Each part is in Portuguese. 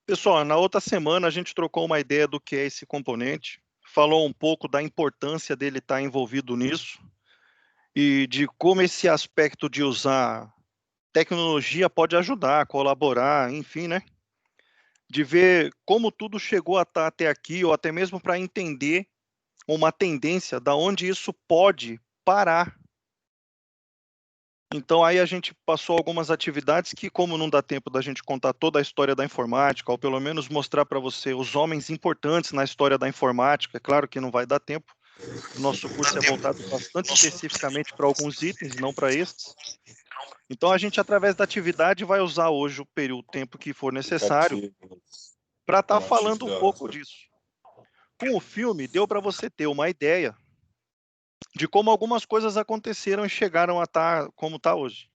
Pessoal, na outra semana a gente trocou uma ideia do que é esse componente, falou um pouco da importância dele estar envolvido nisso e de como esse aspecto de usar tecnologia pode ajudar, colaborar, enfim, né? De ver como tudo chegou a estar até aqui, ou até mesmo para entender uma tendência da onde isso pode parar. Então aí a gente passou algumas atividades que, como não dá tempo da gente contar toda a história da informática, ou pelo menos mostrar para você os homens importantes na história da informática, é claro que não vai dar tempo. O nosso curso é voltado bastante especificamente para alguns itens, não para estes. Então a gente, através da atividade, vai usar hoje o tempo que for necessário para estar falando um pouco disso. Com o filme, deu para você ter uma ideia de como algumas coisas aconteceram e chegaram a estar como está hoje.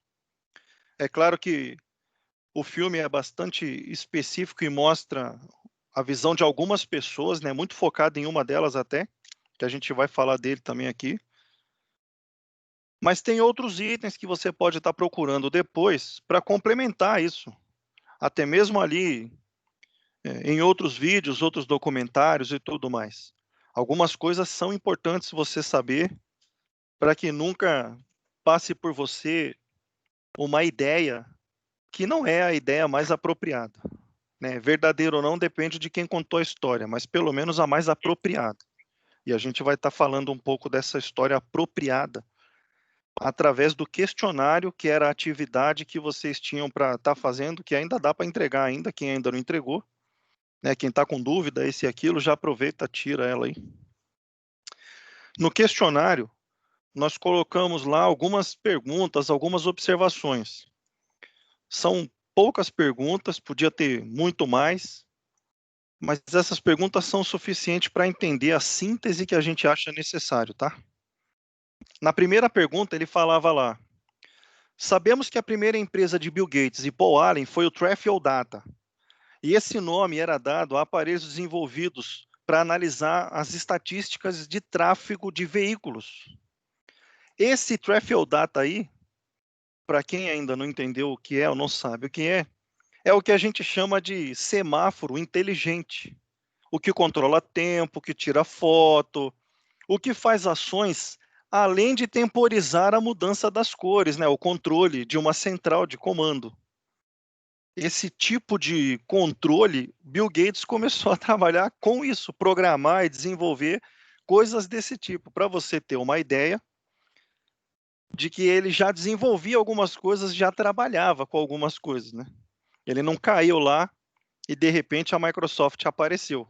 É claro que o filme é bastante específico e mostra a visão de algumas pessoas, né, muito focado em uma delas até, que a gente vai falar dele também aqui. Mas tem outros itens que você pode estar procurando depois para complementar isso. Até mesmo ali, em outros vídeos, outros documentários e tudo mais. Algumas coisas são importantes você saber para que nunca passe por você uma ideia que não é a ideia mais apropriada. Né? Verdadeiro ou não depende de quem contou a história, mas pelo menos a mais apropriada. E a gente vai estar falando um pouco dessa história apropriada através do questionário, que era a atividade que vocês tinham para estar fazendo, que ainda dá para entregar ainda, quem ainda não entregou. Né? Quem está com dúvida, esse e aquilo, já aproveita, tira ela aí. No questionário, nós colocamos lá algumas perguntas, algumas observações. São poucas perguntas, podia ter muito mais, mas essas perguntas são suficientes para entender a síntese que a gente acha necessário, tá? Na primeira pergunta, ele falava lá: sabemos que a primeira empresa de Bill Gates e Paul Allen foi o Traffic Data, e esse nome era dado a aparelhos desenvolvidos para analisar as estatísticas de tráfego de veículos. Esse Traffic Data aí, para quem ainda não entendeu o que é ou não sabe o que é o que a gente chama de semáforo inteligente. O que controla tempo, o que tira foto, o que faz ações além de temporizar a mudança das cores, né? O controle de uma central de comando. Esse tipo de controle, Bill Gates começou a trabalhar com isso, programar e desenvolver coisas desse tipo, para você ter uma ideia de que ele já desenvolvia algumas coisas, já trabalhava com algumas coisas, né? Ele não caiu lá e de repente a Microsoft apareceu.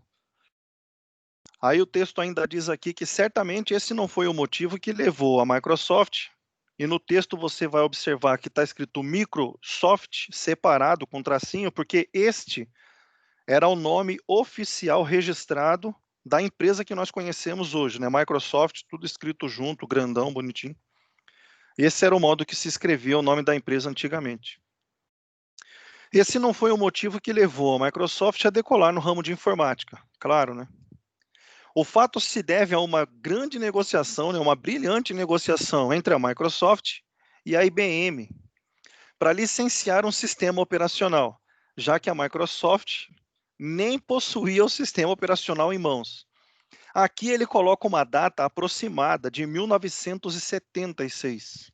Aí o texto ainda diz aqui que certamente esse não foi o motivo que levou a Microsoft, e no texto você vai observar que está escrito Microsoft separado com tracinho, porque este era o nome oficial registrado da empresa que nós conhecemos hoje, né? Microsoft, tudo escrito junto, grandão, bonitinho. Esse era o modo que se escrevia o nome da empresa antigamente. Esse não foi o motivo que levou a Microsoft a decolar no ramo de informática, claro, né? O fato se deve a uma grande negociação, né, uma brilhante negociação entre a Microsoft e a IBM para licenciar um sistema operacional, já que a Microsoft nem possuía o sistema operacional em mãos. Aqui ele coloca uma data aproximada de 1976.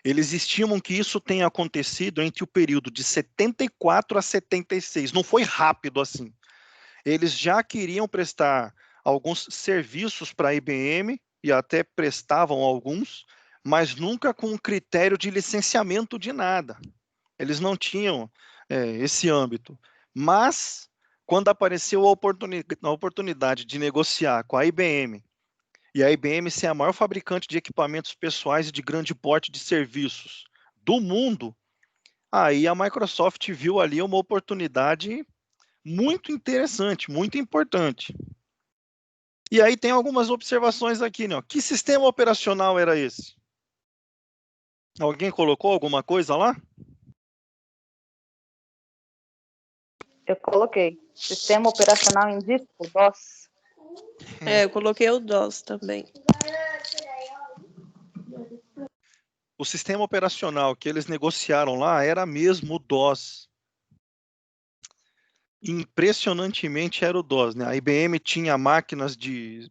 Eles estimam que isso tenha acontecido entre o período de 74 a 76. Não foi rápido assim. Eles já queriam prestar alguns serviços para a IBM e até prestavam alguns, mas nunca com um critério de licenciamento de nada. Eles não tinham esse âmbito. Mas, quando apareceu a oportunidade de negociar com a IBM, e a IBM ser a maior fabricante de equipamentos pessoais e de grande porte de serviços do mundo, aí a Microsoft viu ali uma oportunidade muito interessante, muito importante. E aí tem algumas observações aqui, né? Que sistema operacional era esse? Alguém colocou alguma coisa lá? Eu coloquei. Sistema operacional em disco, DOS. Eu coloquei o DOS também. O sistema operacional que eles negociaram lá era mesmo o DOS. impressionantemente era o DOS, né? A IBM tinha máquinas de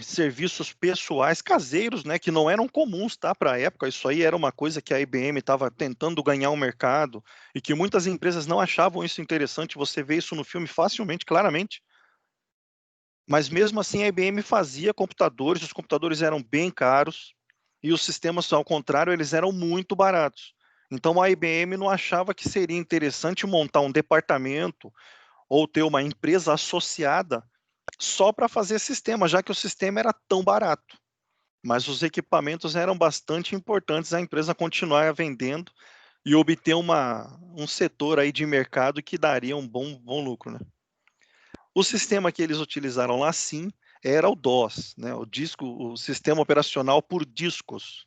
serviços pessoais caseiros, né, que não eram comuns, tá, para a época. Isso aí era uma coisa que a IBM estava tentando ganhar um mercado e que muitas empresas não achavam isso interessante. Você vê isso no filme facilmente, claramente. Mas mesmo assim a IBM fazia computadores, os computadores eram bem caros e os sistemas, ao contrário, eles eram muito baratos. Então a IBM não achava que seria interessante montar um departamento ou ter uma empresa associada só para fazer sistema, já que o sistema era tão barato. Mas os equipamentos eram bastante importantes a empresa continuar vendendo e obter um setor aí de mercado que daria um bom lucro, né? O sistema que eles utilizaram lá, sim, era o DOS, né? O sistema operacional por discos.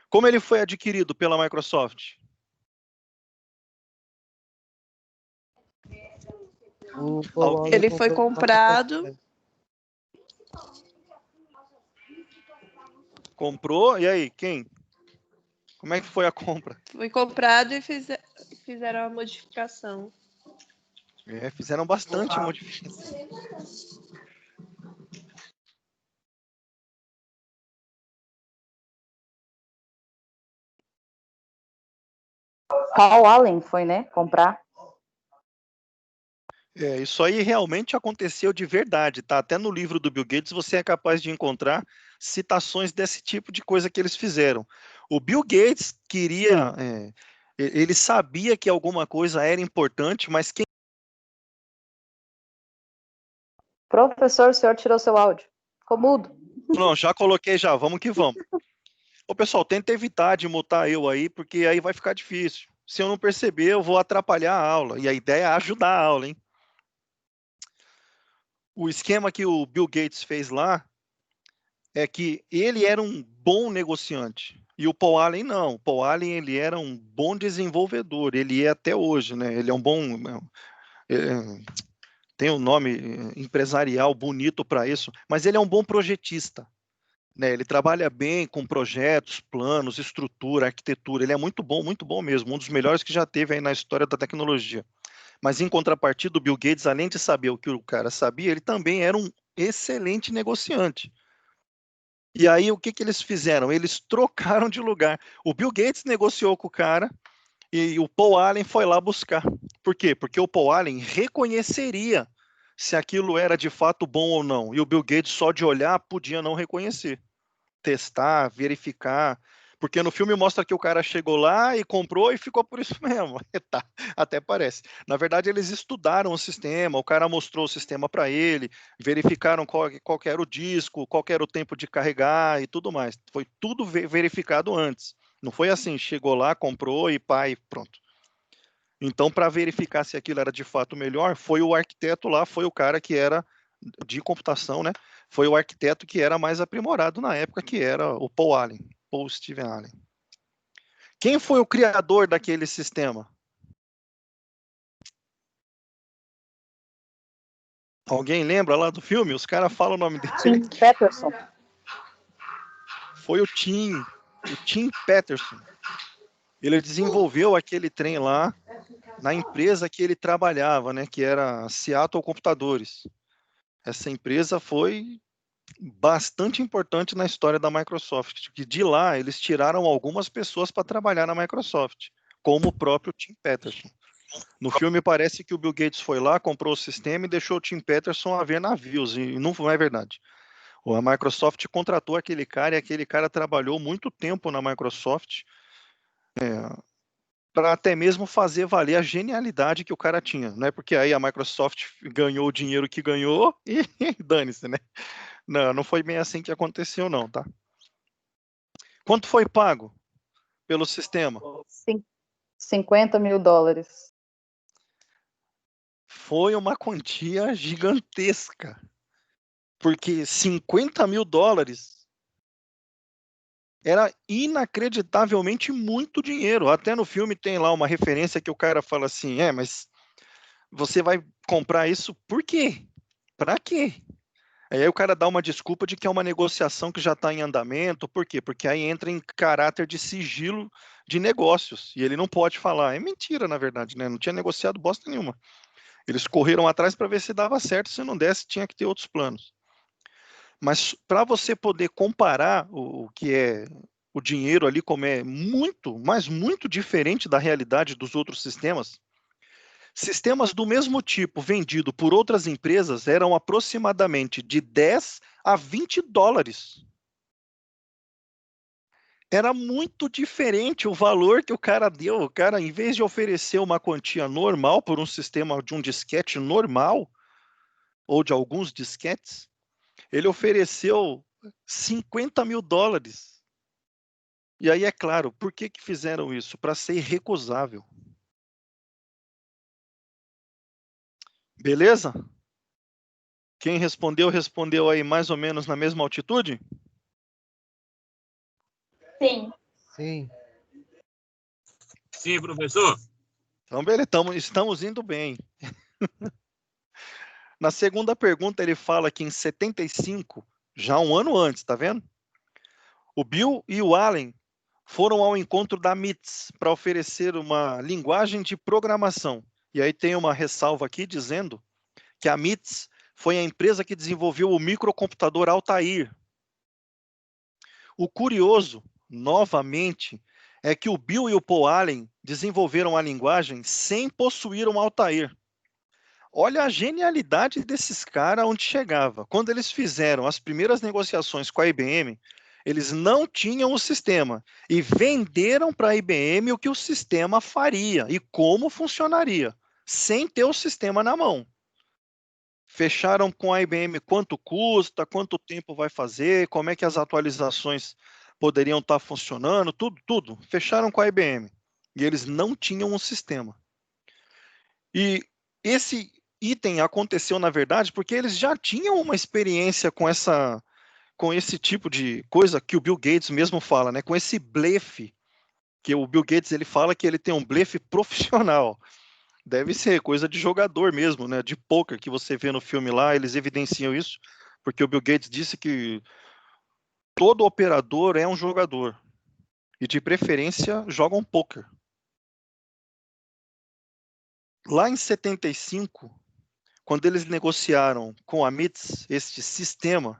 Como ele foi adquirido pela Microsoft? Ele foi comprado. Comprou, e aí, quem? Como é que foi a compra? Foi comprado e fizeram a modificação. Fizeram bastante modificação. Paul Allen foi, né? Comprar. Isso aí realmente aconteceu de verdade, tá? Até no livro do Bill Gates você é capaz de encontrar citações desse tipo de coisa que eles fizeram. O Bill Gates queria, ele sabia que alguma coisa era importante, mas quem... Professor, o senhor tirou seu áudio. Ficou mudo. Não, já coloquei já, vamos que vamos. Ô pessoal, tenta evitar de mutar eu aí, porque aí vai ficar difícil. Se eu não perceber, eu vou atrapalhar a aula, e a ideia é ajudar a aula, hein? O esquema que o Bill Gates fez lá é que ele era um bom negociante e o Paul Allen não. O Paul Allen ele era um bom desenvolvedor, ele é até hoje, né? Ele é um bom, é, tem um nome empresarial bonito para isso, mas ele é um bom projetista, né? Ele trabalha bem com projetos, planos, estrutura, arquitetura. Ele é muito bom mesmo, um dos melhores que já teve aí na história da tecnologia. Mas em contrapartida, o Bill Gates, além de saber o que o cara sabia, ele também era um excelente negociante. E aí, o que eles fizeram? Eles trocaram de lugar. O Bill Gates negociou com o cara e o Paul Allen foi lá buscar. Por quê? Porque o Paul Allen reconheceria se aquilo era de fato bom ou não. E o Bill Gates, só de olhar, podia não reconhecer. Testar, verificar. Porque no filme mostra que o cara chegou lá e comprou e ficou por isso mesmo. Tá, até parece. Na verdade, eles estudaram o sistema, o cara mostrou o sistema para ele, verificaram qual que era o disco, qual que era o tempo de carregar e tudo mais. Foi tudo verificado antes. Não foi assim, chegou lá, comprou e pá, e pronto. Então, para verificar se aquilo era de fato melhor, foi o arquiteto lá, foi o cara que era de computação, né? Foi o arquiteto que era mais aprimorado na época, que era o Paul Allen, Paul Steven Allen. Quem foi o criador daquele sistema? Alguém lembra lá do filme? Os caras falam o nome dele. Tim Peterson. Foi o Tim Peterson. Ele desenvolveu aquele trem lá na empresa que ele trabalhava, né? Que era Seattle Computadores. Essa empresa foi bastante importante na história da Microsoft, que de lá eles tiraram algumas pessoas para trabalhar na Microsoft, como o próprio Tim Peterson. No filme parece que o Bill Gates foi lá, comprou o sistema e deixou o Tim Peterson a ver navios, e não é verdade. A Microsoft contratou aquele cara e aquele cara trabalhou muito tempo na Microsoft para até mesmo fazer valer a genialidade que o cara tinha, né? Porque aí a Microsoft ganhou o dinheiro que ganhou e dane-se, né? Não foi bem assim que aconteceu não, tá? Quanto foi pago pelo sistema? $50 mil. Foi uma quantia gigantesca, porque $50 mil era inacreditavelmente muito dinheiro. Até no filme tem lá uma referência que o cara fala assim, mas você vai comprar isso por quê? Para quê? Aí o cara dá uma desculpa de que é uma negociação que já está em andamento. Por quê? Porque aí entra em caráter de sigilo de negócios, e ele não pode falar. É mentira, na verdade, né? Não tinha negociado bosta nenhuma. Eles correram atrás para ver se dava certo, se não desse, tinha que ter outros planos. Mas para você poder comparar o que é o dinheiro ali, como é muito, mas muito diferente da realidade dos outros sistemas, sistemas do mesmo tipo vendido por outras empresas eram aproximadamente de 10 a 20 dólares. Era muito diferente o valor que o cara deu. O cara, em vez de oferecer uma quantia normal por um sistema de um disquete normal, ou de alguns disquetes, ele ofereceu 50 mil dólares. E aí, é claro, por que fizeram isso? Para ser irrecusável. Beleza? Quem respondeu, respondeu aí mais ou menos na mesma altitude? Sim. Sim. Sim, professor. Então, beleza, estamos indo bem. Na segunda pergunta, ele fala que em 75, já um ano antes, tá vendo? O Bill e o Allen foram ao encontro da MITS para oferecer uma linguagem de programação. E aí tem uma ressalva aqui dizendo que a MITS foi a empresa que desenvolveu o microcomputador Altair. O curioso, novamente, é que o Bill e o Paul Allen desenvolveram a linguagem sem possuir um Altair. Olha a genialidade desses caras onde chegava. Quando eles fizeram as primeiras negociações com a IBM, eles não tinham o sistema e venderam para a IBM o que o sistema faria e como funcionaria, sem ter o sistema na mão. Fecharam com a IBM quanto custa, quanto tempo vai fazer, como é que as atualizações poderiam estar funcionando, tudo. Fecharam com a IBM. E eles não tinham um sistema. E esse item aconteceu, na verdade, porque eles já tinham uma experiência com esse tipo de coisa que o Bill Gates mesmo fala, né? Com esse blefe, que o Bill Gates ele fala que ele tem um blefe profissional. Deve ser coisa de jogador mesmo, né? De poker que você vê no filme lá, eles evidenciam isso, porque o Bill Gates disse que todo operador é um jogador e de preferência joga um poker. Lá em 75, quando eles negociaram com a MITS este sistema,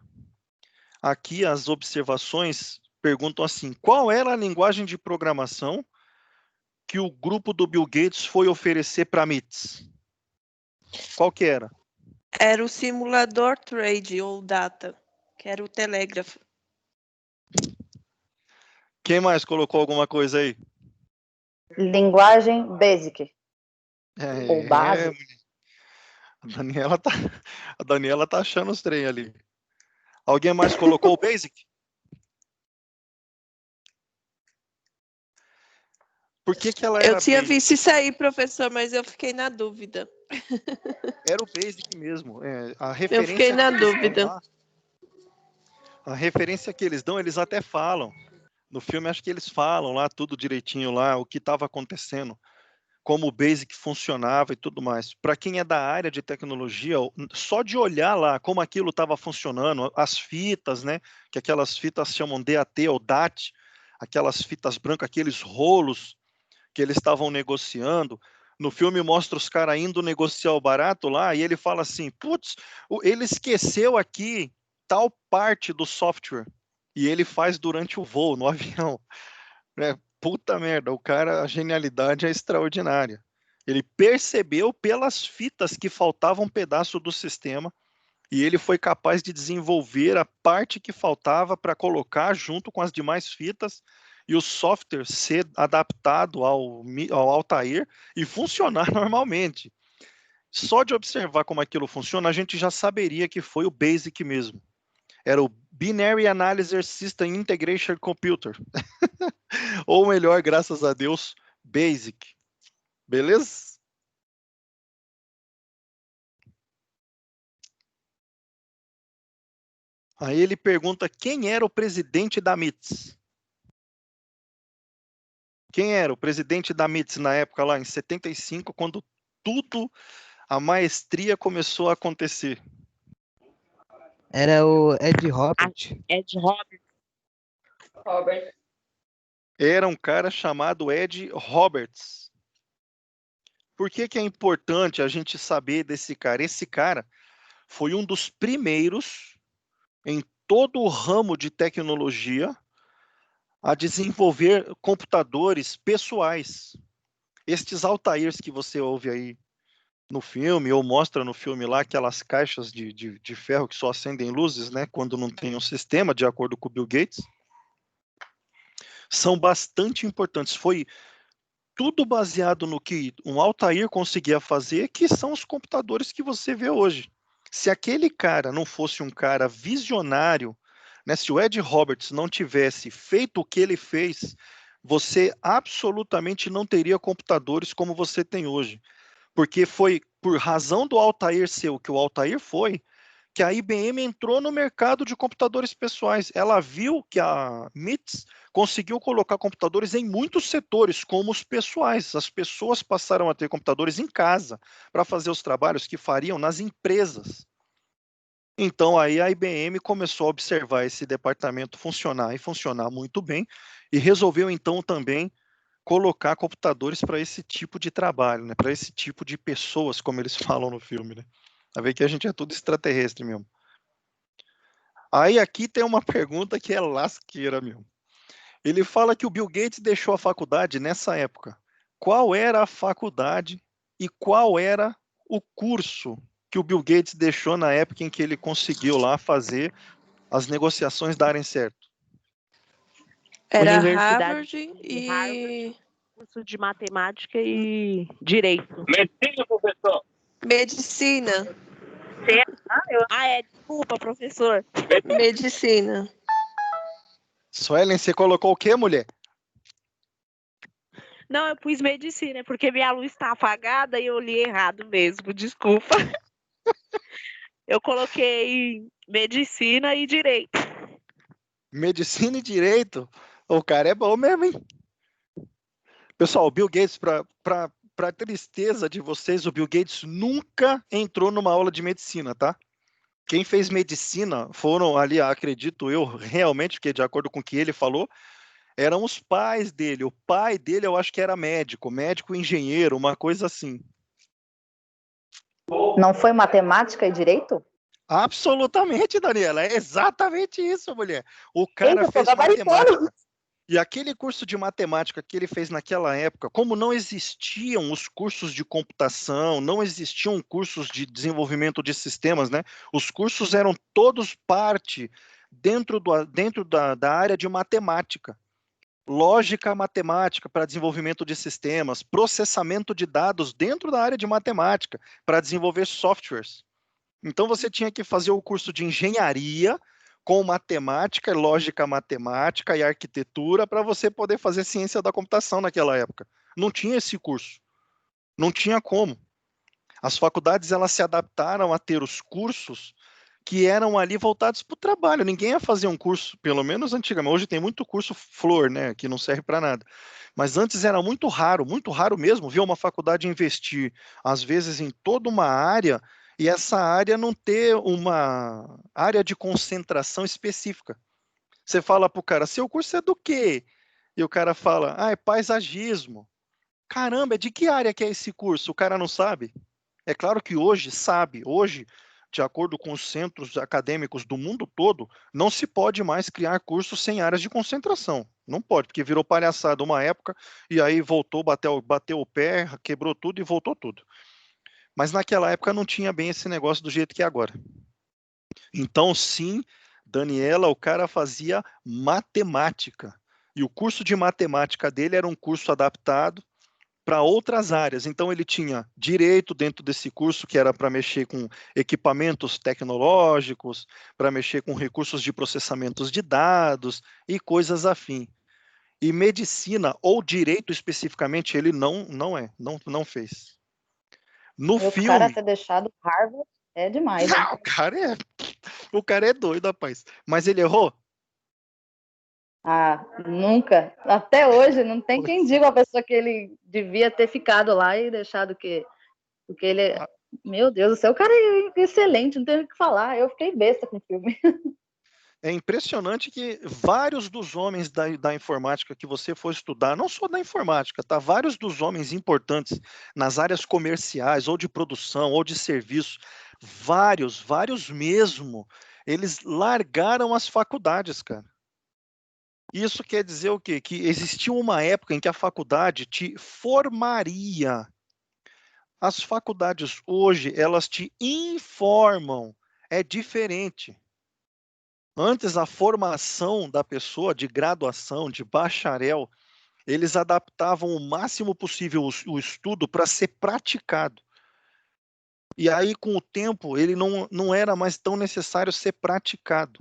aqui as observações perguntam assim: qual era a linguagem de programação que o grupo do Bill Gates foi oferecer para a MITS? Qual que era? Era o simulador trade ou data, que era o telégrafo. Quem mais colocou alguma coisa aí? Linguagem Basic. Ou É, base. a Daniela tá achando os trem ali. Alguém mais colocou o Basic? Por que ela era Eu tinha Basic? visto isso aí, professor, mas eu fiquei na dúvida. Era o Basic mesmo. A Eu referência fiquei na que eles dão dúvida. lá, a referência que eles dão, eles até falam. No filme, acho que eles falam lá tudo direitinho lá, o que estava acontecendo, como o Basic funcionava e tudo mais. Para quem é da área de tecnologia, só de olhar lá como aquilo estava funcionando, as fitas, né? Que aquelas fitas chamam DAT ou DAT, aquelas fitas brancas, aqueles rolos que eles estavam negociando. No filme mostra os caras indo negociar o barato lá e ele fala assim: putz, ele esqueceu aqui tal parte do software. E ele faz durante o voo, no avião. Puta merda, o cara, a genialidade é extraordinária. Ele percebeu pelas fitas que faltava um pedaço do sistema e ele foi capaz de desenvolver a parte que faltava para colocar junto com as demais fitas e o software ser adaptado ao Altair e funcionar normalmente. Só de observar como aquilo funciona, a gente já saberia que foi o BASIC mesmo. Era o Binary Analyzer System Integration Computer. Ou melhor, graças a Deus, BASIC. Beleza? Aí ele pergunta quem era o presidente da MITS. Quem era o presidente da MITS na época lá, em 75, quando tudo, a maestria começou a acontecer? Era o Ed Robert. Ed Robert. Robert. Era um cara chamado Ed Roberts. Por que que é importante a gente saber desse cara? Esse cara foi um dos primeiros em todo o ramo de tecnologia a desenvolver computadores pessoais. Estes Altairs que você ouve aí no filme, ou mostra no filme lá, aquelas caixas de ferro que só acendem luzes, né, quando não tem um sistema, de acordo com o Bill Gates, são bastante importantes. Foi tudo baseado no que um Altair conseguia fazer, que são os computadores que você vê hoje. Se aquele cara não fosse um cara visionário, né, se o Ed Roberts não tivesse feito o que ele fez, você absolutamente não teria computadores como você tem hoje. Porque foi por razão do Altair ser o que o Altair foi, que a IBM entrou no mercado de computadores pessoais. Ela viu que a MITS conseguiu colocar computadores em muitos setores, como os pessoais. As pessoas passaram a ter computadores em casa para fazer os trabalhos que fariam nas empresas. Então aí a IBM começou a observar esse departamento funcionar e funcionar muito bem e resolveu então também colocar computadores para esse tipo de trabalho, né? Para esse tipo de pessoas, como eles falam no filme, né? A ver que a gente é tudo extraterrestre mesmo. Aí aqui tem uma pergunta que é lasqueira mesmo. Ele fala que o Bill Gates deixou a faculdade nessa época. Qual era a faculdade e qual era o curso que o Bill Gates deixou na época em que ele conseguiu lá fazer as negociações darem certo? Era Universidade Harvard de e Harvard, curso de matemática e direito. medicina. Desculpa, professor. Medicina. Suelen, você colocou o quê, mulher? Não, eu pus medicina, porque minha luz está apagada e eu li errado mesmo, desculpa. Eu coloquei medicina e direito. Medicina e direito? O cara é bom mesmo, hein? Pessoal, o Bill Gates, para tristeza de vocês, o Bill Gates nunca entrou numa aula de medicina, tá? Quem fez medicina foram ali, acredito eu, realmente, porque de acordo com o que ele falou, eram os pais dele. O pai dele, eu acho que era médico engenheiro, uma coisa assim. Não foi matemática e direito? Absolutamente, Daniela, é exatamente isso, mulher. O cara Eita, tô fez gabaritando. matemática. E aquele curso de matemática que ele fez naquela época, como não existiam os cursos de computação, não existiam cursos de desenvolvimento de sistemas, né? Os cursos eram todos parte dentro da área de matemática. Lógica matemática para desenvolvimento de sistemas, processamento de dados dentro da área de matemática para desenvolver softwares. Então você tinha que fazer o curso de engenharia com matemática, lógica matemática e arquitetura para você poder fazer ciência da computação naquela época. Não tinha esse curso. Não tinha como. As faculdades elas se adaptaram a ter os cursos que eram ali voltados para o trabalho. Ninguém ia fazer um curso, pelo menos antigamente. Hoje tem muito curso flor, né, que não serve para nada. Mas antes era muito raro mesmo, ver uma faculdade investir, às vezes, em toda uma área e essa área não ter uma área de concentração específica. Você fala para o cara, seu curso é do quê? E o cara fala, é paisagismo. Caramba, de que área que é esse curso? O cara não sabe. É claro que hoje sabe, hoje, de acordo com os centros acadêmicos do mundo todo, não se pode mais criar cursos sem áreas de concentração. Não pode, porque virou palhaçada uma época e aí voltou, bateu o pé, quebrou tudo e voltou tudo. Mas naquela época não tinha bem esse negócio do jeito que é agora. Então, sim, Daniela, o cara fazia matemática. E o curso de matemática dele era um curso adaptado para outras áreas. Então, ele tinha direito dentro desse curso, que era para mexer com equipamentos tecnológicos, para mexer com recursos de processamentos de dados e coisas afim. E medicina, ou direito especificamente, ele não fez. No E o cara filme. ter deixado Harvard é demais. Hein? O cara é doido, rapaz. Mas ele errou? Ah, nunca. Até hoje não tem quem diga a pessoa que ele devia ter ficado lá e deixado o que ele Meu Deus do céu, o cara é excelente, não tem o que falar. Eu fiquei besta com o filme. É impressionante que vários dos homens da informática que você for estudar, não só da informática, tá? Vários dos homens importantes nas áreas comerciais, ou de produção, ou de serviço, vários mesmo, eles largaram as faculdades, cara. Isso quer dizer o quê? Que existiu uma época em que a faculdade te formaria. As faculdades hoje, elas te informam. É diferente. Antes, a formação da pessoa, de graduação, de bacharel, eles adaptavam o máximo possível o estudo para ser praticado. E aí, com o tempo, ele não era mais tão necessário ser praticado.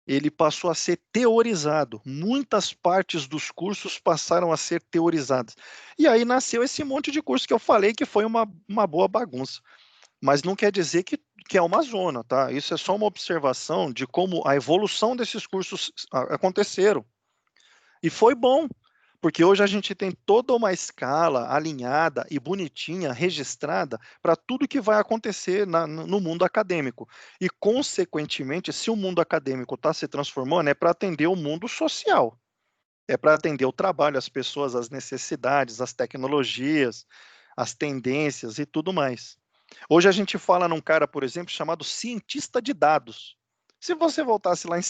Ele passou a ser teorizado. Muitas partes dos cursos passaram a ser teorizadas. E aí nasceu esse monte de curso que eu falei que foi uma boa bagunça. Mas não quer dizer que é uma zona, tá? Isso é só uma observação de como a evolução desses cursos aconteceram. E foi bom, porque hoje a gente tem toda uma escala alinhada e bonitinha, registrada, para tudo que vai acontecer no mundo acadêmico. E, consequentemente, se o mundo acadêmico está se transformando, é para atender o mundo social. É para atender o trabalho, as pessoas, as necessidades, as tecnologias, as tendências e tudo mais. Hoje a gente fala num cara, por exemplo, chamado cientista de dados. Se você voltasse lá em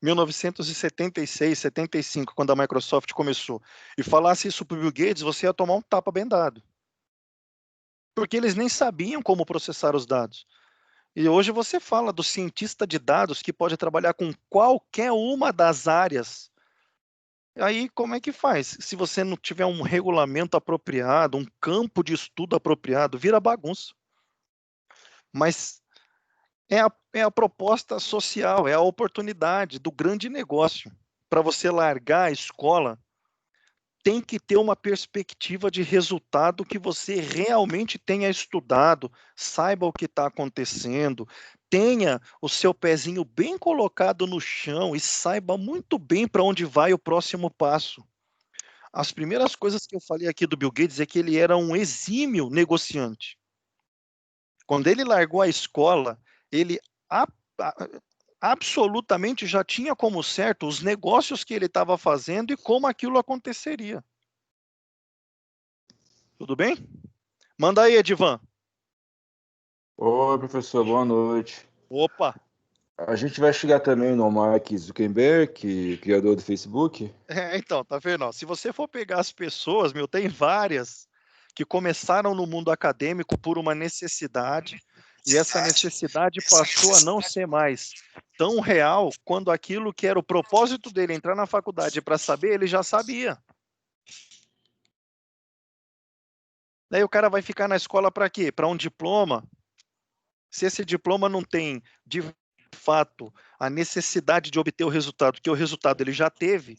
1976, 75, quando a Microsoft começou, e falasse isso para o Bill Gates, você ia tomar um tapa bem dado. Porque eles nem sabiam como processar os dados. E hoje você fala do cientista de dados que pode trabalhar com qualquer uma das áreas. Aí, como é que faz? Se você não tiver um regulamento apropriado, um campo de estudo apropriado, vira bagunça. Mas é a proposta social, é a oportunidade do grande negócio. Para você largar a escola, tem que ter uma perspectiva de resultado que você realmente tenha estudado, saiba o que está acontecendo, tenha o seu pezinho bem colocado no chão e saiba muito bem para onde vai o próximo passo. As primeiras coisas que eu falei aqui do Bill Gates é que ele era um exímio negociante. Quando ele largou a escola, ele absolutamente já tinha como certo os negócios que ele estava fazendo e como aquilo aconteceria. Tudo bem? Manda aí, Edivan. Oi, professor, boa noite. Opa! A gente vai chegar também no Mark Zuckerberg, criador do Facebook. Então, tá vendo? Ó, se você for pegar as pessoas, tem várias que começaram no mundo acadêmico por uma necessidade, e essa necessidade passou a não ser mais tão real quando aquilo que era o propósito dele entrar na faculdade para saber, ele já sabia. Daí o cara vai ficar na escola para quê? Para um diploma? Se esse diploma não tem, de fato, a necessidade de obter o resultado, que o resultado ele já teve,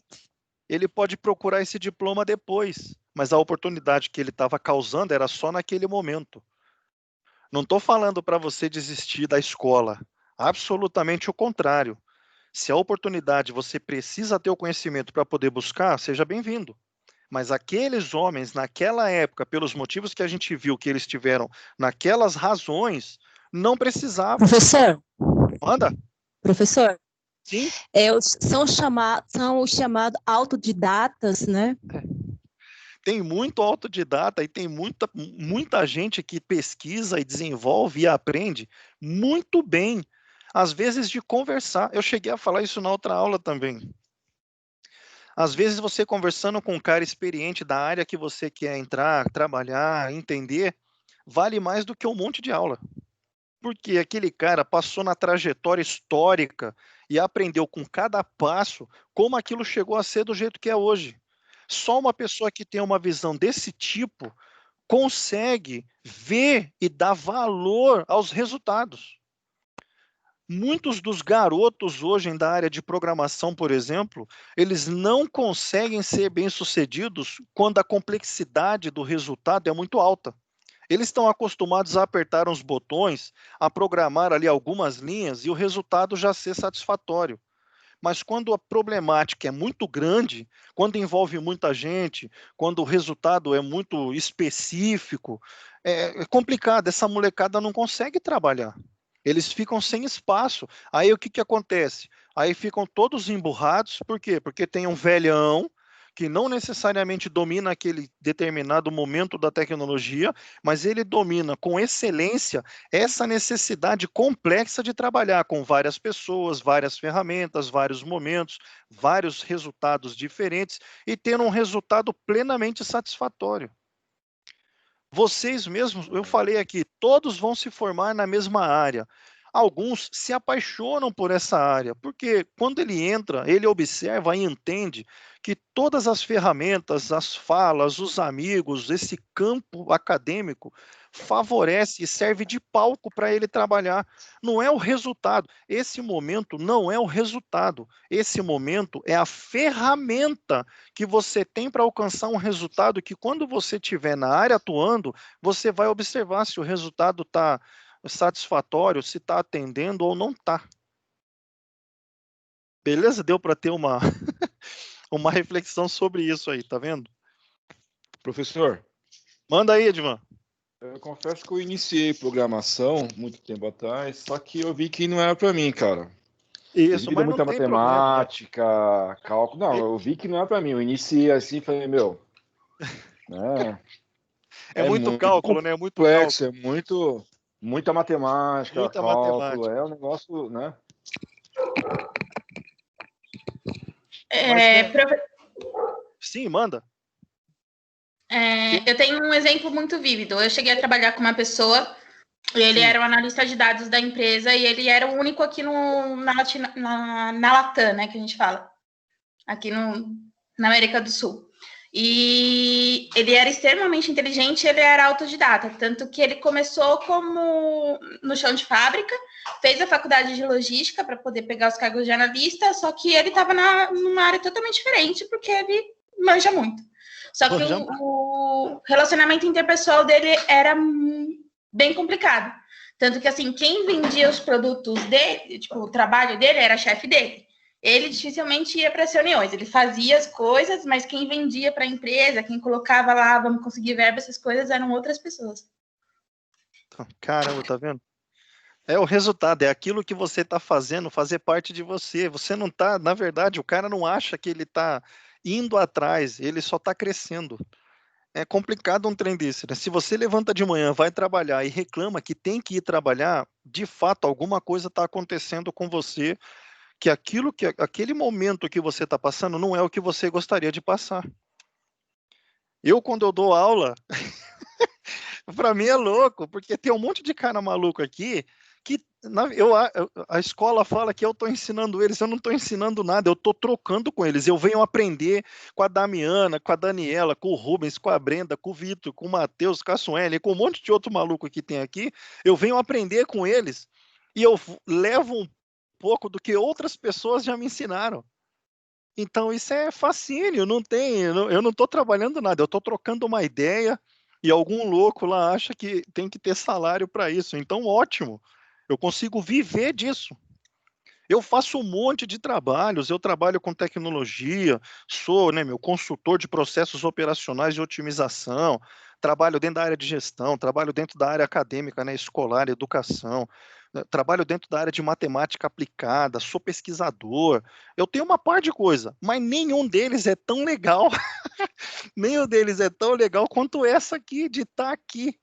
ele pode procurar esse diploma depois, mas a oportunidade que ele estava causando era só naquele momento. Não estou falando para você desistir da escola, absolutamente o contrário. Se a oportunidade você precisa ter o conhecimento para poder buscar, seja bem-vindo. Mas aqueles homens, naquela época, pelos motivos que a gente viu que eles tiveram, naquelas razões, não precisavam. Professor, Manda. professor, Sim. são os chamados autodidatas, né? Tem muito autodidata e tem muita gente que pesquisa e desenvolve e aprende muito bem, às vezes de conversar. Eu cheguei a falar isso na outra aula também. Às vezes você conversando com um cara experiente da área que você quer entrar, trabalhar, entender, vale mais do que um monte de aula. Porque aquele cara passou na trajetória histórica e aprendeu com cada passo como aquilo chegou a ser do jeito que é hoje. Só uma pessoa que tem uma visão desse tipo consegue ver e dar valor aos resultados. Muitos dos garotos hoje da área de programação, por exemplo, eles não conseguem ser bem-sucedidos quando a complexidade do resultado é muito alta. Eles estão acostumados a apertar uns botões, a programar ali algumas linhas e o resultado já ser satisfatório. Mas quando a problemática é muito grande, quando envolve muita gente, quando o resultado é muito específico, é complicado. Essa molecada não consegue trabalhar. Eles ficam sem espaço. Aí o que, que acontece? Aí ficam todos emburrados. Por quê? Porque tem um velhão que não necessariamente domina aquele determinado momento da tecnologia, mas ele domina com excelência essa necessidade complexa de trabalhar com várias pessoas, várias ferramentas, vários momentos, vários resultados diferentes e ter um resultado plenamente satisfatório. Vocês mesmos, eu falei aqui, todos vão se formar na mesma área. Alguns se apaixonam por essa área, porque quando ele entra, ele observa e entende que todas as ferramentas, as falas, os amigos, esse campo acadêmico favorece e serve de palco para ele trabalhar. Não é o resultado. Esse momento não é o resultado. Esse momento é a ferramenta que você tem para alcançar um resultado que, quando você estiver na área atuando, você vai observar se o resultado está satisfatório, se está atendendo ou não está. Beleza? Deu para ter uma, uma reflexão sobre isso aí, tá vendo? Professor, Manda aí, Edvan. eu confesso que eu iniciei programação muito tempo atrás, só que eu vi que não era para mim, cara. Isso, Devido a mas não muita tem problema. matemática, cálculo. Não, eu vi que não era para mim. Eu iniciei assim e falei, meu, né? É muito cálculo, né? É muito complexo, cálculo. muita matemática, Muita cálculo, matemática. é um negócio, né? Sim, manda. Eu tenho um exemplo muito vívido. Eu cheguei a trabalhar com uma pessoa, ele era o analista de dados da empresa e ele era o único aqui na Latam, né, que a gente fala, aqui na América do Sul. E ele era extremamente inteligente, ele era autodidata, tanto que ele começou como no chão de fábrica, fez a faculdade de logística para poder pegar os cargos de analista, só que ele estava numa área totalmente diferente, porque ele manja muito. Só que o relacionamento interpessoal dele era bem complicado. Tanto que, assim, quem vendia os produtos dele, tipo, o trabalho dele era chefe dele. Ele dificilmente ia para as reuniões, ele fazia as coisas, mas quem vendia para a empresa, quem colocava lá, vamos conseguir verba, essas coisas, eram outras pessoas. Caramba, tá vendo? É o resultado, é aquilo que você está fazendo, fazer parte de você. Você não está, na verdade, o cara não acha que ele está indo atrás, ele só está crescendo. É complicado um trem desse, né? Se você levanta de manhã, vai trabalhar e reclama que tem que ir trabalhar, de fato, alguma coisa está acontecendo com você, que aquele momento que você está passando não é o que você gostaria de passar. Quando eu dou aula, para mim é louco, porque tem um monte de cara maluco aqui que a escola fala que eu estou ensinando eles, eu não estou ensinando nada, eu estou trocando com eles, eu venho aprender com a Damiana, com a Daniela, com o Rubens, com a Brenda, com o Vitor, com o Matheus, com a Sueli, com um monte de outro maluco que tem aqui, eu venho aprender com eles e eu levo um pouco do que outras pessoas já me ensinaram. Então isso é fascínio, eu não estou trabalhando nada, eu estou trocando uma ideia e algum louco lá acha que tem que ter salário para isso, então ótimo. Eu consigo viver disso. Eu faço um monte de trabalhos, eu trabalho com tecnologia, sou, meu consultor de processos operacionais de otimização, trabalho dentro da área de gestão, trabalho dentro da área acadêmica, escolar, educação, trabalho dentro da área de matemática aplicada, sou pesquisador, eu tenho uma par de coisa, mas nenhum deles é tão legal, nenhum deles é tão legal quanto essa aqui, de estar aqui.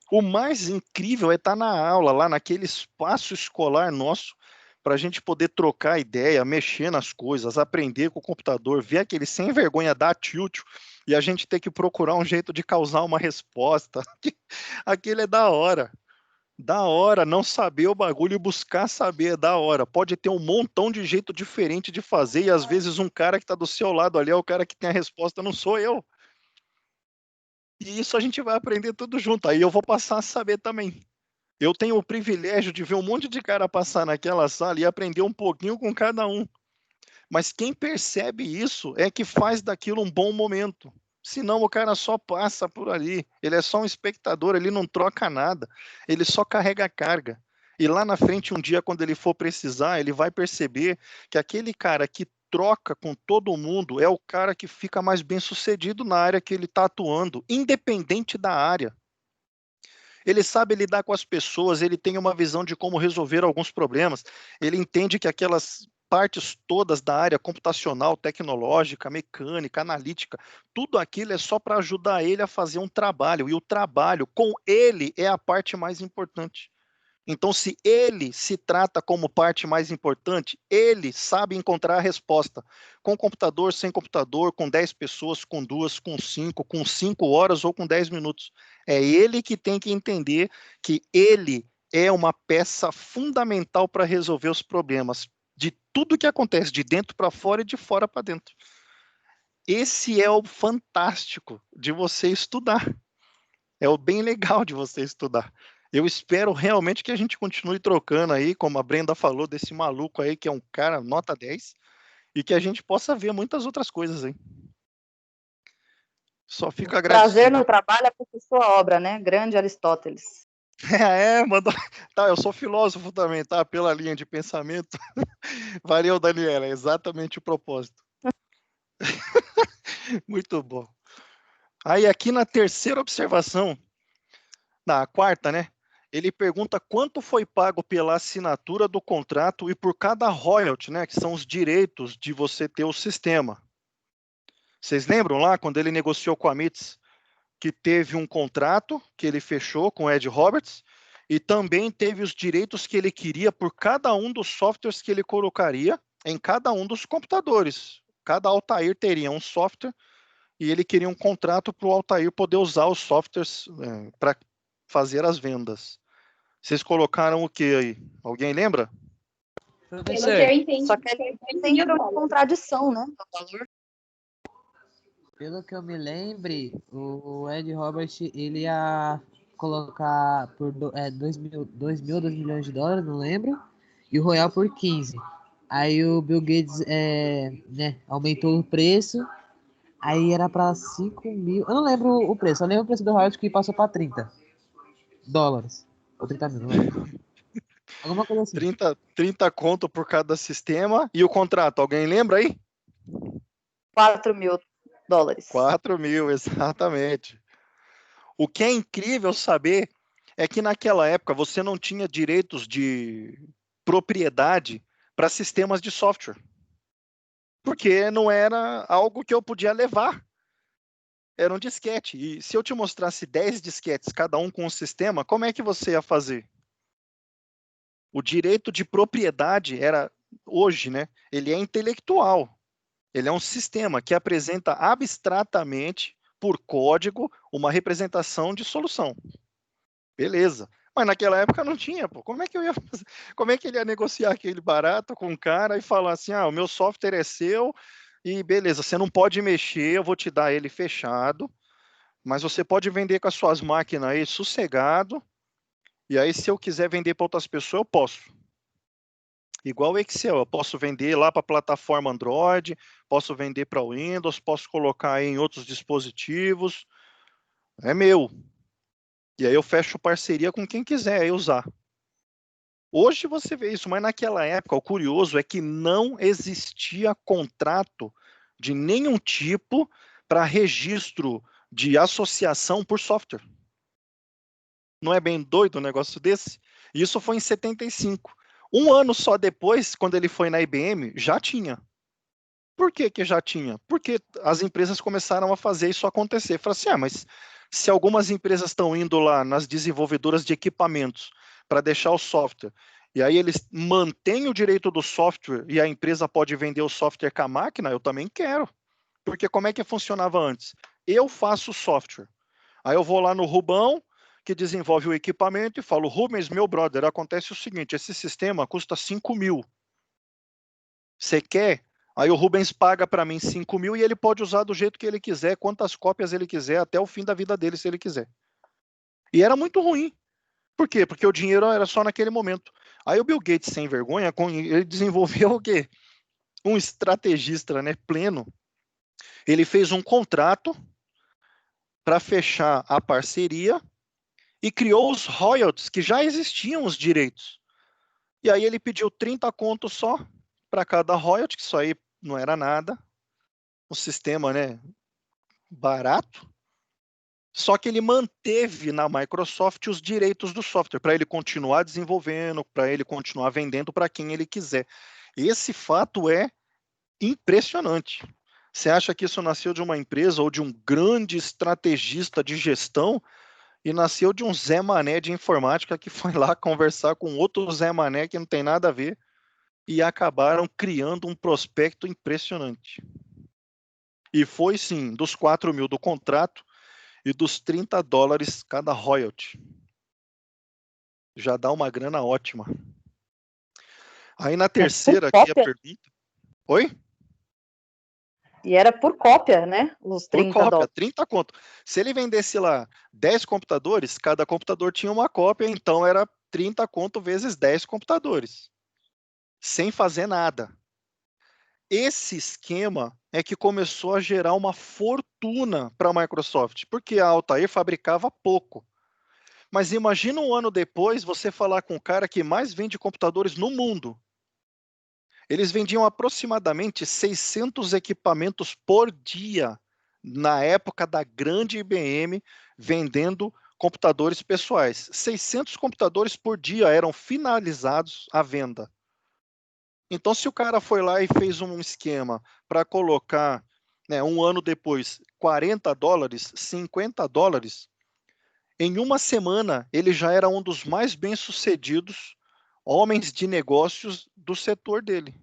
O mais incrível é estar na aula, lá naquele espaço escolar nosso, para a gente poder trocar ideia, mexer nas coisas, aprender com o computador, ver aquele sem vergonha dar tilt e a gente ter que procurar um jeito de causar uma resposta. Aquilo é da hora. Da hora, não saber o bagulho e buscar saber é da hora. Pode ter um montão de jeito diferente de fazer e às vezes um cara que está do seu lado ali é o cara que tem a resposta, não sou eu. E isso a gente vai aprender tudo junto. Aí eu vou passar a saber também. Eu tenho o privilégio de ver um monte de cara passar naquela sala e aprender um pouquinho com cada um. Mas quem percebe isso é que faz daquilo um bom momento. Senão o cara só passa por ali. Ele é só um espectador, ele não troca nada. Ele só carrega a carga. E lá na frente, um dia, quando ele for precisar, ele vai perceber que aquele cara que troca com todo mundo é o cara que fica mais bem sucedido na área que ele está atuando, independente da área. Ele sabe lidar com as pessoas, ele tem uma visão de como resolver alguns problemas, ele entende que aquelas partes todas da área computacional, tecnológica, mecânica, analítica, tudo aquilo é só para ajudar ele a fazer um trabalho, e o trabalho com ele é a parte mais importante. Então, se ele se trata como parte mais importante, ele sabe encontrar a resposta. Com computador, sem computador, com 10 pessoas, com 2, com 5 horas ou com 10 minutos. É ele que tem que entender que ele é uma peça fundamental para resolver os problemas de tudo que acontece, de dentro para fora e de fora para dentro. Esse é o fantástico de você estudar. É o bem legal de você estudar. Eu espero realmente que a gente continue trocando aí, como a Brenda falou, desse maluco aí, que é um cara nota 10, e que a gente possa ver muitas outras coisas aí. Só fico agradecido. Prazer no trabalho é por sua obra, né? Grande Aristóteles. Mandou. Tá, eu sou filósofo também, tá? Pela linha de pensamento. Valeu, Daniela, é exatamente o propósito. Muito bom. Aí aqui na terceira observação, na quarta, né? Ele pergunta quanto foi pago pela assinatura do contrato e por cada royalty, né? Que são os direitos de você ter o sistema. Vocês lembram lá, quando ele negociou com a MITS, que teve um contrato que ele fechou com o Ed Roberts e também teve os direitos que ele queria por cada um dos softwares que ele colocaria em cada um dos computadores. Cada Altair teria um software e ele queria um contrato para o Altair poder usar os softwares para fazer as vendas. Vocês colocaram o que aí? Alguém lembra? Pelo que eu entendi. Só que ele entra uma contradição, né? Pelo que eu me lembre, o Ed Robert, ele ia colocar por 2 milhões de dólares, não lembro, e o Royal por 15. Aí o Bill Gates aumentou o preço, aí era para 5 mil, eu não lembro o preço, eu lembro o preço do royalty que passou para 30 dólares, ou 30 mil, não lembro. Alguma coisa assim. 30 conto por cada sistema, e o contrato, alguém lembra aí? 4 mil dólares. 4 mil, exatamente. O que é incrível saber é que naquela época você não tinha direitos de propriedade para sistemas de software. Porque não era algo que eu podia levar. Era um disquete. E se eu te mostrasse 10 disquetes, cada um com um sistema, como é que você ia fazer? O direito de propriedade era, hoje, né? Ele é intelectual. Ele é um sistema que apresenta abstratamente, por código, uma representação de solução. Beleza. Mas naquela época não tinha, pô. Como é que eu ia fazer? Como é que ele ia negociar aquele barato com o cara e falar assim, o meu software é seu e beleza, você não pode mexer, eu vou te dar ele fechado, mas você pode vender com as suas máquinas aí sossegado, e aí se eu quiser vender para outras pessoas, eu posso. Igual o Excel, eu posso vender lá para a plataforma Android, posso vender para o Windows, posso colocar em outros dispositivos, é meu. E aí eu fecho parceria com quem quiser usar. Hoje você vê isso, mas naquela época, o curioso é que não existia contrato de nenhum tipo para registro de associação por software. Não é bem doido um negócio desse? Isso foi em 75. Um ano só depois, quando ele foi na IBM, já tinha. Por que já tinha? Porque as empresas começaram a fazer isso acontecer. Falaram assim, mas se algumas empresas estão indo lá nas desenvolvedoras de equipamentos para deixar o software, e aí eles mantêm o direito do software e a empresa pode vender o software com a máquina, eu também quero. Porque como é que funcionava antes? Eu faço o software. Aí eu vou lá no Rubão, que desenvolve o equipamento, e falo, Rubens, meu brother, acontece o seguinte, esse sistema custa 5 mil. Você quer? Aí o Rubens paga para mim 5 mil e ele pode usar do jeito que ele quiser, quantas cópias ele quiser, até o fim da vida dele, se ele quiser. E era muito ruim. Por quê? Porque o dinheiro era só naquele momento. Aí o Bill Gates, sem vergonha, ele desenvolveu o quê? Um estrategista, né, pleno. Ele fez um contrato para fechar a parceria e criou os royalties, que já existiam os direitos. E aí ele pediu 30 contos só para cada royalty, que isso aí não era nada. Um sistema, né, barato. Só que ele manteve na Microsoft os direitos do software, para ele continuar desenvolvendo, para ele continuar vendendo para quem ele quiser. Esse fato é impressionante. Você acha que isso nasceu de uma empresa ou de um grande estrategista de gestão e nasceu de um Zé Mané de informática que foi lá conversar com outro Zé Mané que não tem nada a ver e acabaram criando um prospecto impressionante. E foi sim, dos 4 mil do contrato e dos $30 cada royalty. Já dá uma grana ótima. Aí na terceira aqui a pergunta. Oi? E era por cópia, né? Os Por 30 cópia, dólares. 30 conto. Se ele vendesse lá 10 computadores, cada computador tinha uma cópia, então era 30 conto vezes 10 computadores. Sem fazer nada. Esse esquema é que começou a gerar uma fortuna para a Microsoft, porque a Altair fabricava pouco. Mas imagina um ano depois você falar com o cara que mais vende computadores no mundo. Eles vendiam aproximadamente 600 equipamentos por dia, na época da grande IBM, vendendo computadores pessoais. 600 computadores por dia eram finalizados à venda. Então, se o cara foi lá e fez um esquema para colocar, né, um ano depois, $40, $50, em uma semana ele já era um dos mais bem-sucedidos homens de negócios do setor dele.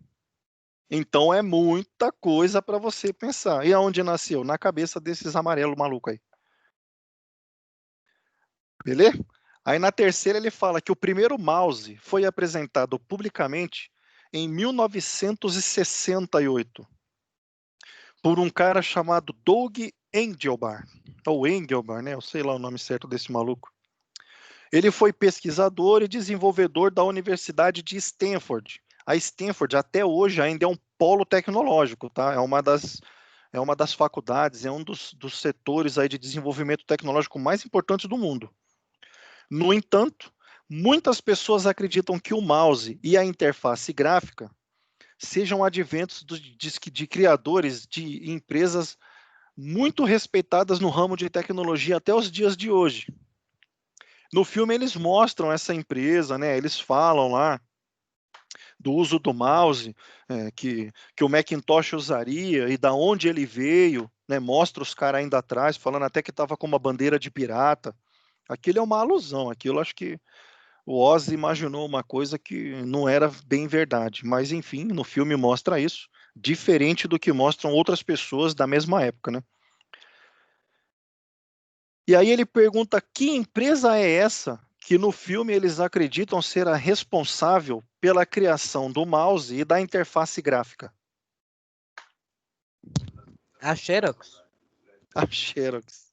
Então é muita coisa para você pensar. E aonde nasceu? Na cabeça desses amarelos malucos aí. Beleza? Aí na terceira ele fala que o primeiro mouse foi apresentado publicamente em 1968 por um cara chamado Doug Engelbart. Ou Engelbart, né? Eu sei lá o nome certo desse maluco. Ele foi pesquisador e desenvolvedor da Universidade de Stanford. A Stanford até hoje ainda é um polo tecnológico, tá? É uma das faculdades, é um dos setores aí de desenvolvimento tecnológico mais importantes do mundo. No entanto, muitas pessoas acreditam que o mouse e a interface gráfica sejam adventos de criadores de empresas muito respeitadas no ramo de tecnologia até os dias de hoje. No filme eles mostram essa empresa, né? Eles falam lá do uso do mouse que o Macintosh usaria e da onde ele veio, né? Mostra os caras ainda atrás, falando até que estava com uma bandeira de pirata. Aquilo é uma alusão, aquilo acho que o Oz imaginou uma coisa que não era bem verdade, mas enfim, no filme mostra isso, diferente do que mostram outras pessoas da mesma época, né? E aí ele pergunta que empresa é essa que no filme eles acreditam ser a responsável pela criação do mouse e da interface gráfica. A Xerox. A Xerox.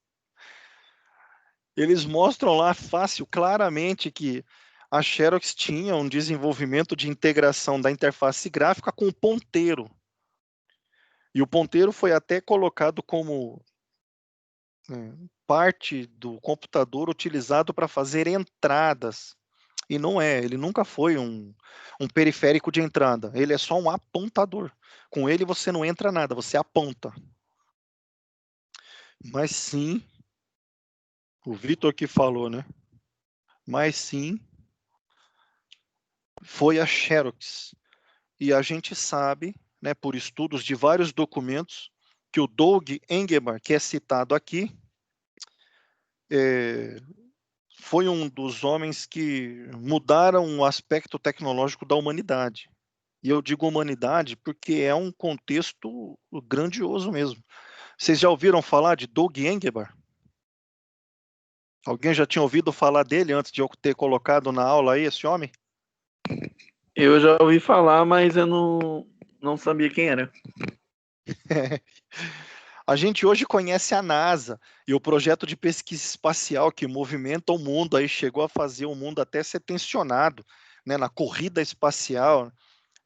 Eles mostram lá fácil, claramente, que a Xerox tinha um desenvolvimento de integração da interface gráfica com o ponteiro. E o ponteiro foi até colocado como parte do computador utilizado para fazer entradas. E não é, ele nunca foi um periférico de entrada. Ele é só um apontador. Com ele você não entra nada, você aponta. Mas sim, o Vitor que falou, né? Mas sim, foi a Xerox. E a gente sabe, né, por estudos de vários documentos, que o Doug Engelbart, que é citado aqui, foi um dos homens que mudaram o aspecto tecnológico da humanidade. E eu digo humanidade porque é um contexto grandioso mesmo. Vocês já ouviram falar de Doug Engelbart? Alguém já tinha ouvido falar dele antes de eu ter colocado na aula aí esse homem? Eu já ouvi falar, mas eu não sabia quem era. A gente hoje conhece a NASA e o projeto de pesquisa espacial que movimenta o mundo, aí chegou a fazer o mundo até ser tensionado, né, na corrida espacial,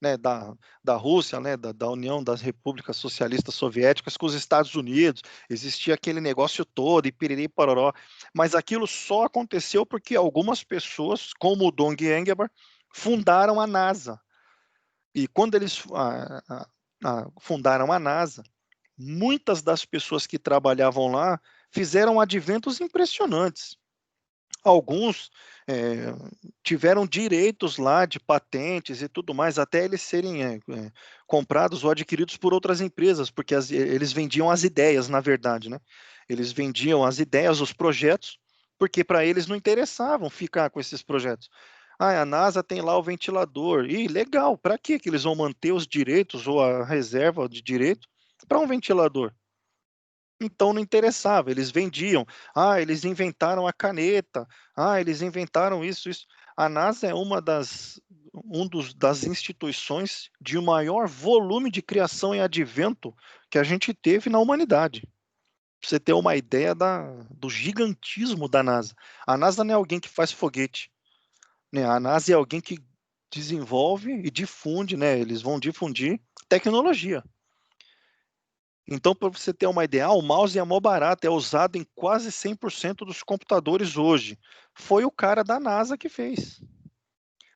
né, da Rússia, né, da União das Repúblicas Socialistas Soviéticas com os Estados Unidos. Existia aquele negócio todo, e piriri pororó. Mas aquilo só aconteceu porque algumas pessoas, como o Doug Engelbart, fundaram a NASA. E quando eles fundaram a NASA, muitas das pessoas que trabalhavam lá fizeram adventos impressionantes. Alguns tiveram direitos lá de patentes e tudo mais, até eles serem comprados ou adquiridos por outras empresas, porque eles vendiam as ideias, na verdade, né? Eles vendiam as ideias, os projetos, porque para eles não interessavam ficar com esses projetos. A NASA tem lá o ventilador. E legal, para que eles vão manter os direitos ou a reserva de direito para um ventilador? Então não interessava, eles vendiam. Eles inventaram a caneta. Eles inventaram isso. A NASA é das instituições de maior volume de criação e advento que a gente teve na humanidade. Pra você ter uma ideia do gigantismo da NASA. A NASA não é alguém que faz foguete, né? A NASA é alguém que desenvolve e difunde, né? Eles vão difundir tecnologia. Então, para você ter uma ideia, o mouse é mó barato, é usado em quase 100% dos computadores hoje. Foi o cara da NASA que fez.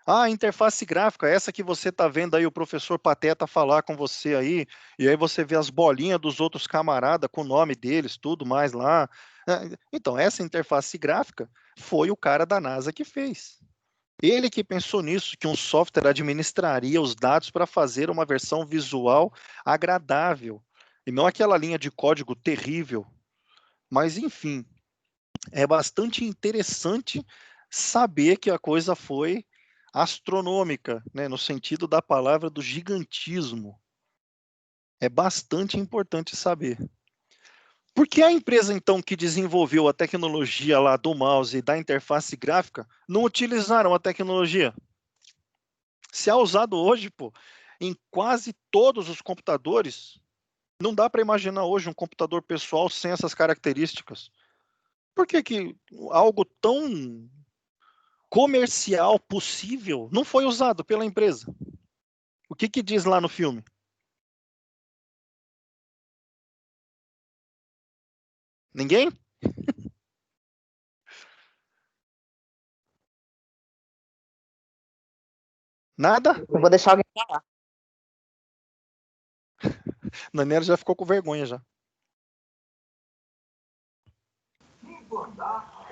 A interface gráfica, essa que você está vendo aí o professor Pateta falar com você aí, e aí você vê as bolinhas dos outros camaradas com o nome deles, tudo mais lá. Então, essa interface gráfica foi o cara da NASA que fez. Ele que pensou nisso, que um software administraria os dados para fazer uma versão visual agradável, e não aquela linha de código terrível. Mas, enfim, é bastante interessante saber que a coisa foi astronômica, né, no sentido da palavra do gigantismo. É bastante importante saber. Por que a empresa, então, que desenvolveu a tecnologia lá do mouse e da interface gráfica, não utilizaram a tecnologia? Se é usado hoje, em quase todos os computadores, não dá para imaginar hoje um computador pessoal sem essas características. Por que algo tão comercial possível não foi usado pela empresa? O que diz lá no filme? Ninguém? Nada? Eu vou deixar alguém falar. Daniela já ficou com vergonha já.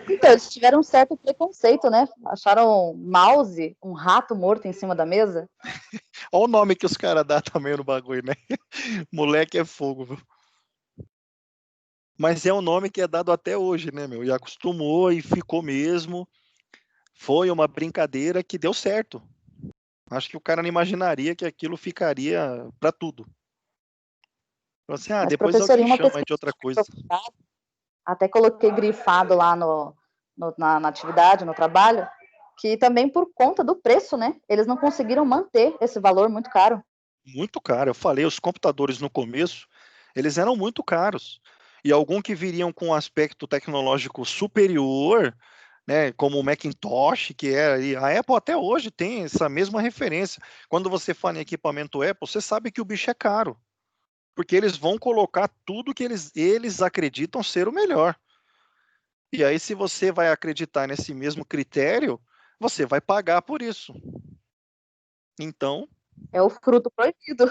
Então, eles tiveram um certo preconceito, né? Acharam mouse, um rato morto em cima da mesa. Olha o nome que os caras dão também no bagulho, né? Moleque é fogo, viu? Mas é um nome que é dado até hoje, né, meu? E acostumou e ficou mesmo. Foi uma brincadeira que deu certo. Acho que o cara não imaginaria que aquilo ficaria para tudo. Assim, Mas, depois professor, em alguém uma chama pesquisa de outra que coisa. até coloquei grifado lá na atividade, no trabalho, que também por conta do preço, né? Eles não conseguiram manter esse valor muito caro. Muito caro. Eu falei, os computadores no começo, eles eram muito caros. E alguns que viriam com um aspecto tecnológico superior, né, como o Macintosh, que é aí. A Apple até hoje tem essa mesma referência. Quando você fala em equipamento Apple, você sabe que o bicho é caro. Porque eles vão colocar tudo que eles acreditam ser o melhor. E aí, se você vai acreditar nesse mesmo critério, você vai pagar por isso. Então, É o fruto proibido.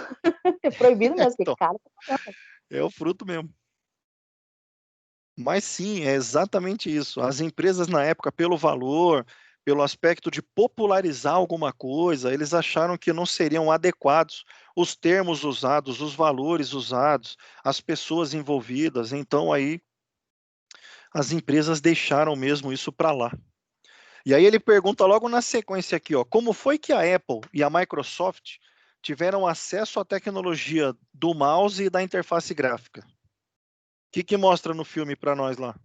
É proibido mesmo, então que caro. é o fruto mesmo. Mas sim, é exatamente isso. As empresas na época, pelo valor, pelo aspecto de popularizar alguma coisa, eles acharam que não seriam adequados os termos usados, os valores usados, as pessoas envolvidas. Então aí as empresas deixaram mesmo isso para lá. E aí ele pergunta logo na sequência aqui, ó, como foi que a Apple e a Microsoft tiveram acesso à tecnologia do mouse e da interface gráfica? O que mostra no filme para nós lá?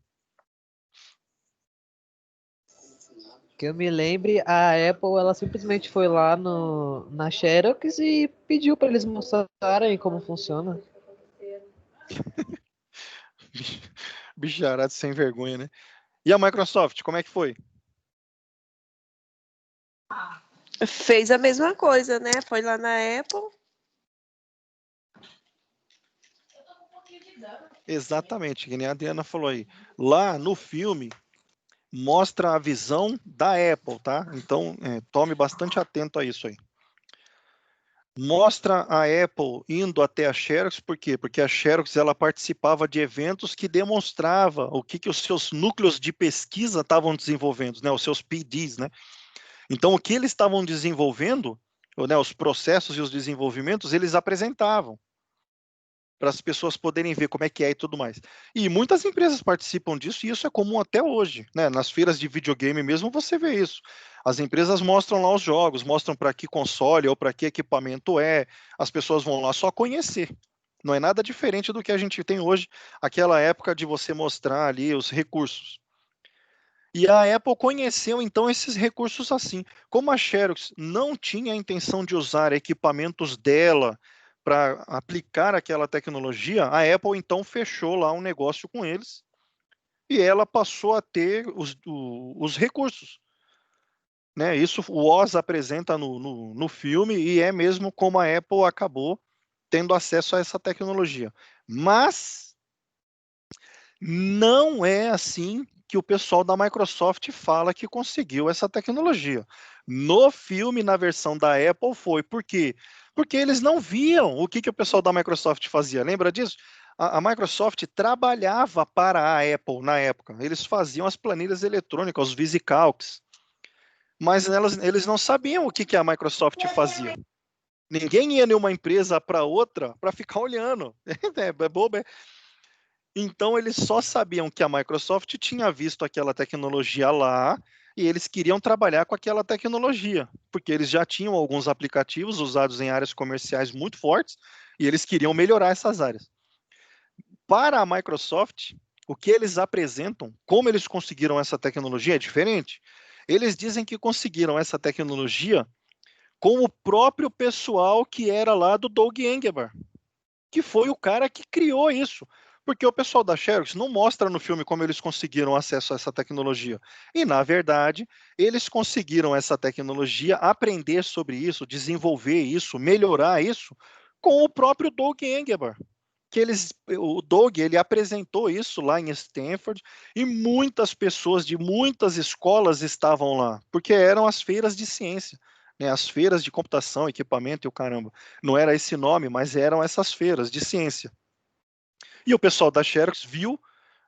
Que eu me lembre, a Apple ela simplesmente foi lá na Xerox e pediu para eles mostrarem como funciona. Bicharado sem vergonha, né? E a Microsoft, como é que foi? Fez a mesma coisa, né? Foi lá na Apple. Exatamente, que nem a Adriana falou aí. Lá no filme, mostra a visão da Apple, tá? Então, tome bastante atento a isso aí. Mostra a Apple indo até a Xerox, por quê? Porque a Xerox ela participava de eventos que demonstrava o que os seus núcleos de pesquisa estavam desenvolvendo, né? Os seus PDs, né? Então, o que eles estavam desenvolvendo, né, os processos e os desenvolvimentos, eles apresentavam para as pessoas poderem ver como é que é e tudo mais. E muitas empresas participam disso, e isso é comum até hoje, né? Nas feiras de videogame mesmo você vê isso. As empresas mostram lá os jogos, mostram para que console ou para que equipamento é, as pessoas vão lá só conhecer. Não é nada diferente do que a gente tem hoje, aquela época de você mostrar ali os recursos. E a Apple conheceu então esses recursos assim. Como a Xerox não tinha a intenção de usar equipamentos dela para aplicar aquela tecnologia, a Apple então fechou lá um negócio com eles e ela passou a ter os recursos. Né? Isso o Oz apresenta no filme e é mesmo como a Apple acabou tendo acesso a essa tecnologia. Mas não é assim que o pessoal da Microsoft fala que conseguiu essa tecnologia. No filme, na versão da Apple, foi. Por quê? Porque eles não viam o que o pessoal da Microsoft fazia. Lembra disso? A Microsoft trabalhava para a Apple na época. Eles faziam as planilhas eletrônicas, os VisiCalcs. Mas eles não sabiam o que a Microsoft fazia. Ninguém ia de uma empresa para outra para ficar olhando. É bobo, é? Então, eles só sabiam que a Microsoft tinha visto aquela tecnologia lá e eles queriam trabalhar com aquela tecnologia, porque eles já tinham alguns aplicativos usados em áreas comerciais muito fortes e eles queriam melhorar essas áreas. Para a Microsoft, o que eles apresentam, como eles conseguiram essa tecnologia é diferente. Eles dizem que conseguiram essa tecnologia com o próprio pessoal que era lá do Doug Engelbart, que foi o cara que criou isso. Porque o pessoal da Xerox não mostra no filme como eles conseguiram acesso a essa tecnologia. E, na verdade, eles conseguiram essa tecnologia, aprender sobre isso, desenvolver isso, melhorar isso, com o próprio Doug Engelbart. O Doug ele apresentou isso lá em Stanford e muitas pessoas de muitas escolas estavam lá, porque eram as feiras de ciência. Né, as feiras de computação, equipamento e o caramba. Não era esse nome, mas eram essas feiras de ciência. E o pessoal da Xerox viu,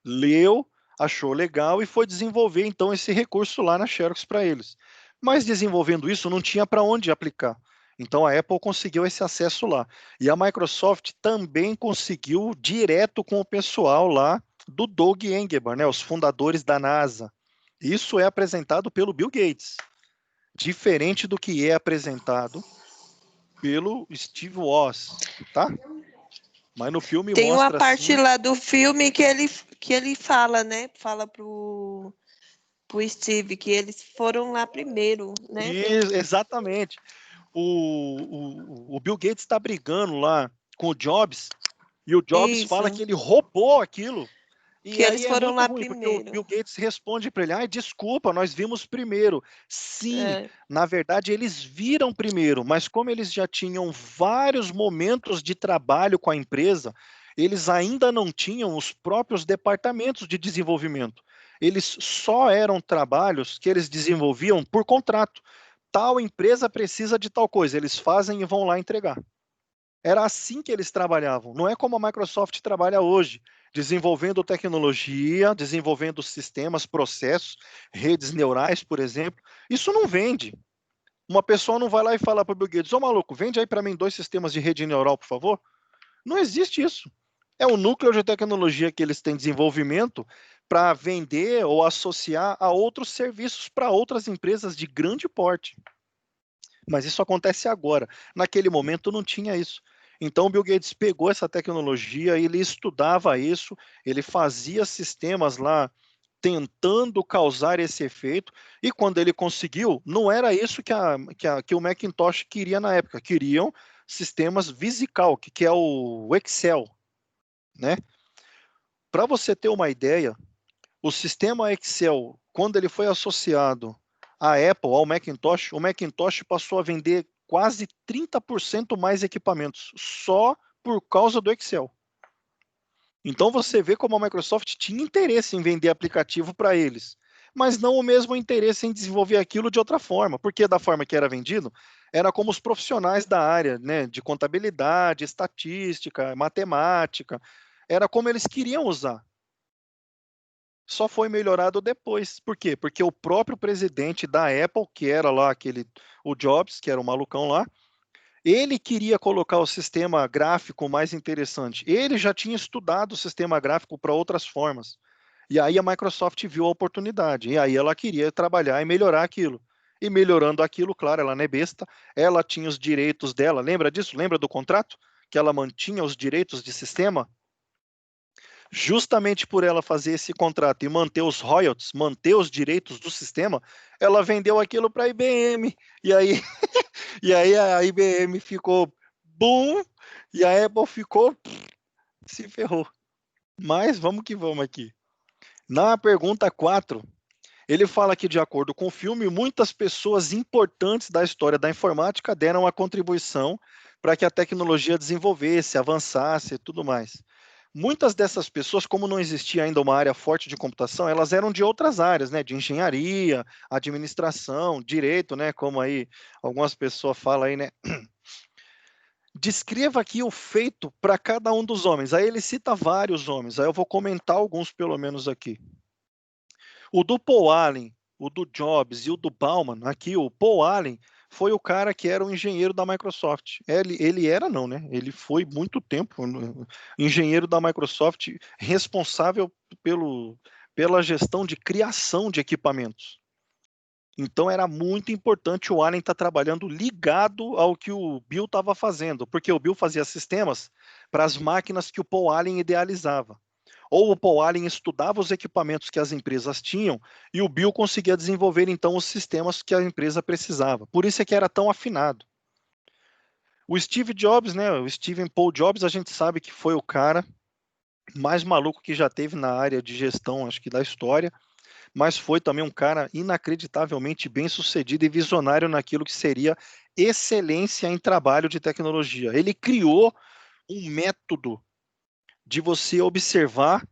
leu, achou legal e foi desenvolver então esse recurso lá na Xerox para eles. Mas desenvolvendo isso não tinha para onde aplicar. Então a Apple conseguiu esse acesso lá. E a Microsoft também conseguiu direto com o pessoal lá do Doug Engelbart, né, os fundadores da NASA. Isso é apresentado pelo Bill Gates, diferente do que é apresentado pelo Steve Woz, tá? Mas no filme Tem uma mostra parte assim, lá do filme que ele fala, né? Fala pro Steve que eles foram lá primeiro, né? exatamente. O Bill Gates está brigando lá com o Jobs e o Jobs fala Isso, que ele roubou aquilo. que E aí eles é foram muito lá ruim, porque o primeiro. Bill Gates responde para ele: desculpa, nós vimos primeiro. Sim, É, na verdade eles viram primeiro, mas como eles já tinham vários momentos de trabalho com a empresa, eles ainda não tinham os próprios departamentos de desenvolvimento. Eles só eram trabalhos que eles desenvolviam por contrato. Tal empresa precisa de tal coisa, eles fazem e vão lá entregar. Era assim que eles trabalhavam. Não é como a Microsoft trabalha hoje, desenvolvendo tecnologia, desenvolvendo sistemas, processos, redes neurais, por exemplo. Isso não vende. Uma pessoa não vai lá e fala para o Bill Gates: ô maluco, vende aí para mim 2 sistemas de rede neural, por favor. Não existe isso. É um núcleo de tecnologia que eles têm desenvolvimento para vender ou associar a outros serviços para outras empresas de grande porte. Mas isso acontece agora. Naquele momento não tinha isso. Então o Bill Gates pegou essa tecnologia, ele estudava isso, ele fazia sistemas lá tentando causar esse efeito, e quando ele conseguiu, não era isso que o Macintosh queria na época. Queriam sistemas VisiCalc, que é o Excel, né? Para você ter uma ideia, o sistema Excel, quando ele foi associado à Apple, ao Macintosh, o Macintosh passou a vender quase 30% mais equipamentos, só por causa do Excel. Então você vê como a Microsoft tinha interesse em vender aplicativo para eles, mas não o mesmo interesse em desenvolver aquilo de outra forma, porque da forma que era vendido, era como os profissionais da área, né, de contabilidade, estatística, matemática, era como eles queriam usar. Só foi melhorado depois. Por quê? Porque o próprio presidente da Apple, que era lá o Jobs, que era o malucão lá, ele queria colocar o sistema gráfico mais interessante. Ele já tinha estudado o sistema gráfico para outras formas. E aí a Microsoft viu a oportunidade. E aí ela queria trabalhar e melhorar aquilo. E melhorando aquilo, claro, ela não é besta, ela tinha os direitos dela. Lembra disso? Lembra do contrato? Que ela mantinha os direitos de sistema? Justamente por ela fazer esse contrato e manter os royalties, manter os direitos do sistema, ela vendeu aquilo para a IBM. E aí, e aí a IBM ficou boom e a Apple ficou se ferrou. Mas vamos que vamos aqui. Na pergunta 4, ele fala que, de acordo com o filme, muitas pessoas importantes da história da informática deram a contribuição para que a tecnologia desenvolvesse, avançasse e tudo mais. Muitas dessas pessoas, como não existia ainda uma área forte de computação, elas eram de outras áreas, né? De engenharia, administração, direito, né? Como aí algumas pessoas falam aí, né? Descreva aqui o feito para cada um dos homens. Aí ele cita vários homens, aí eu vou comentar alguns pelo menos aqui. O do Paul Allen, o do Jobs e o do Bauman, aqui o Paul Allen foi o cara que era o engenheiro da Microsoft. Ele era não, né? Ele foi muito tempo engenheiro da Microsoft, responsável pela gestão de criação de equipamentos. Então era muito importante o Allen estar trabalhando ligado ao que o Bill estava fazendo, porque o Bill fazia sistemas para as máquinas que o Paul Allen idealizava. Ou o Paul Allen estudava os equipamentos que as empresas tinham e o Bill conseguia desenvolver então os sistemas que a empresa precisava. Por isso é que era tão afinado. O Steve Jobs, né, o Stephen Paul Jobs, a gente sabe que foi o cara mais maluco que já teve na área de gestão, acho que da história, mas foi também um cara inacreditavelmente bem-sucedido e visionário naquilo que seria excelência em trabalho de tecnologia. Ele criou um método de você observar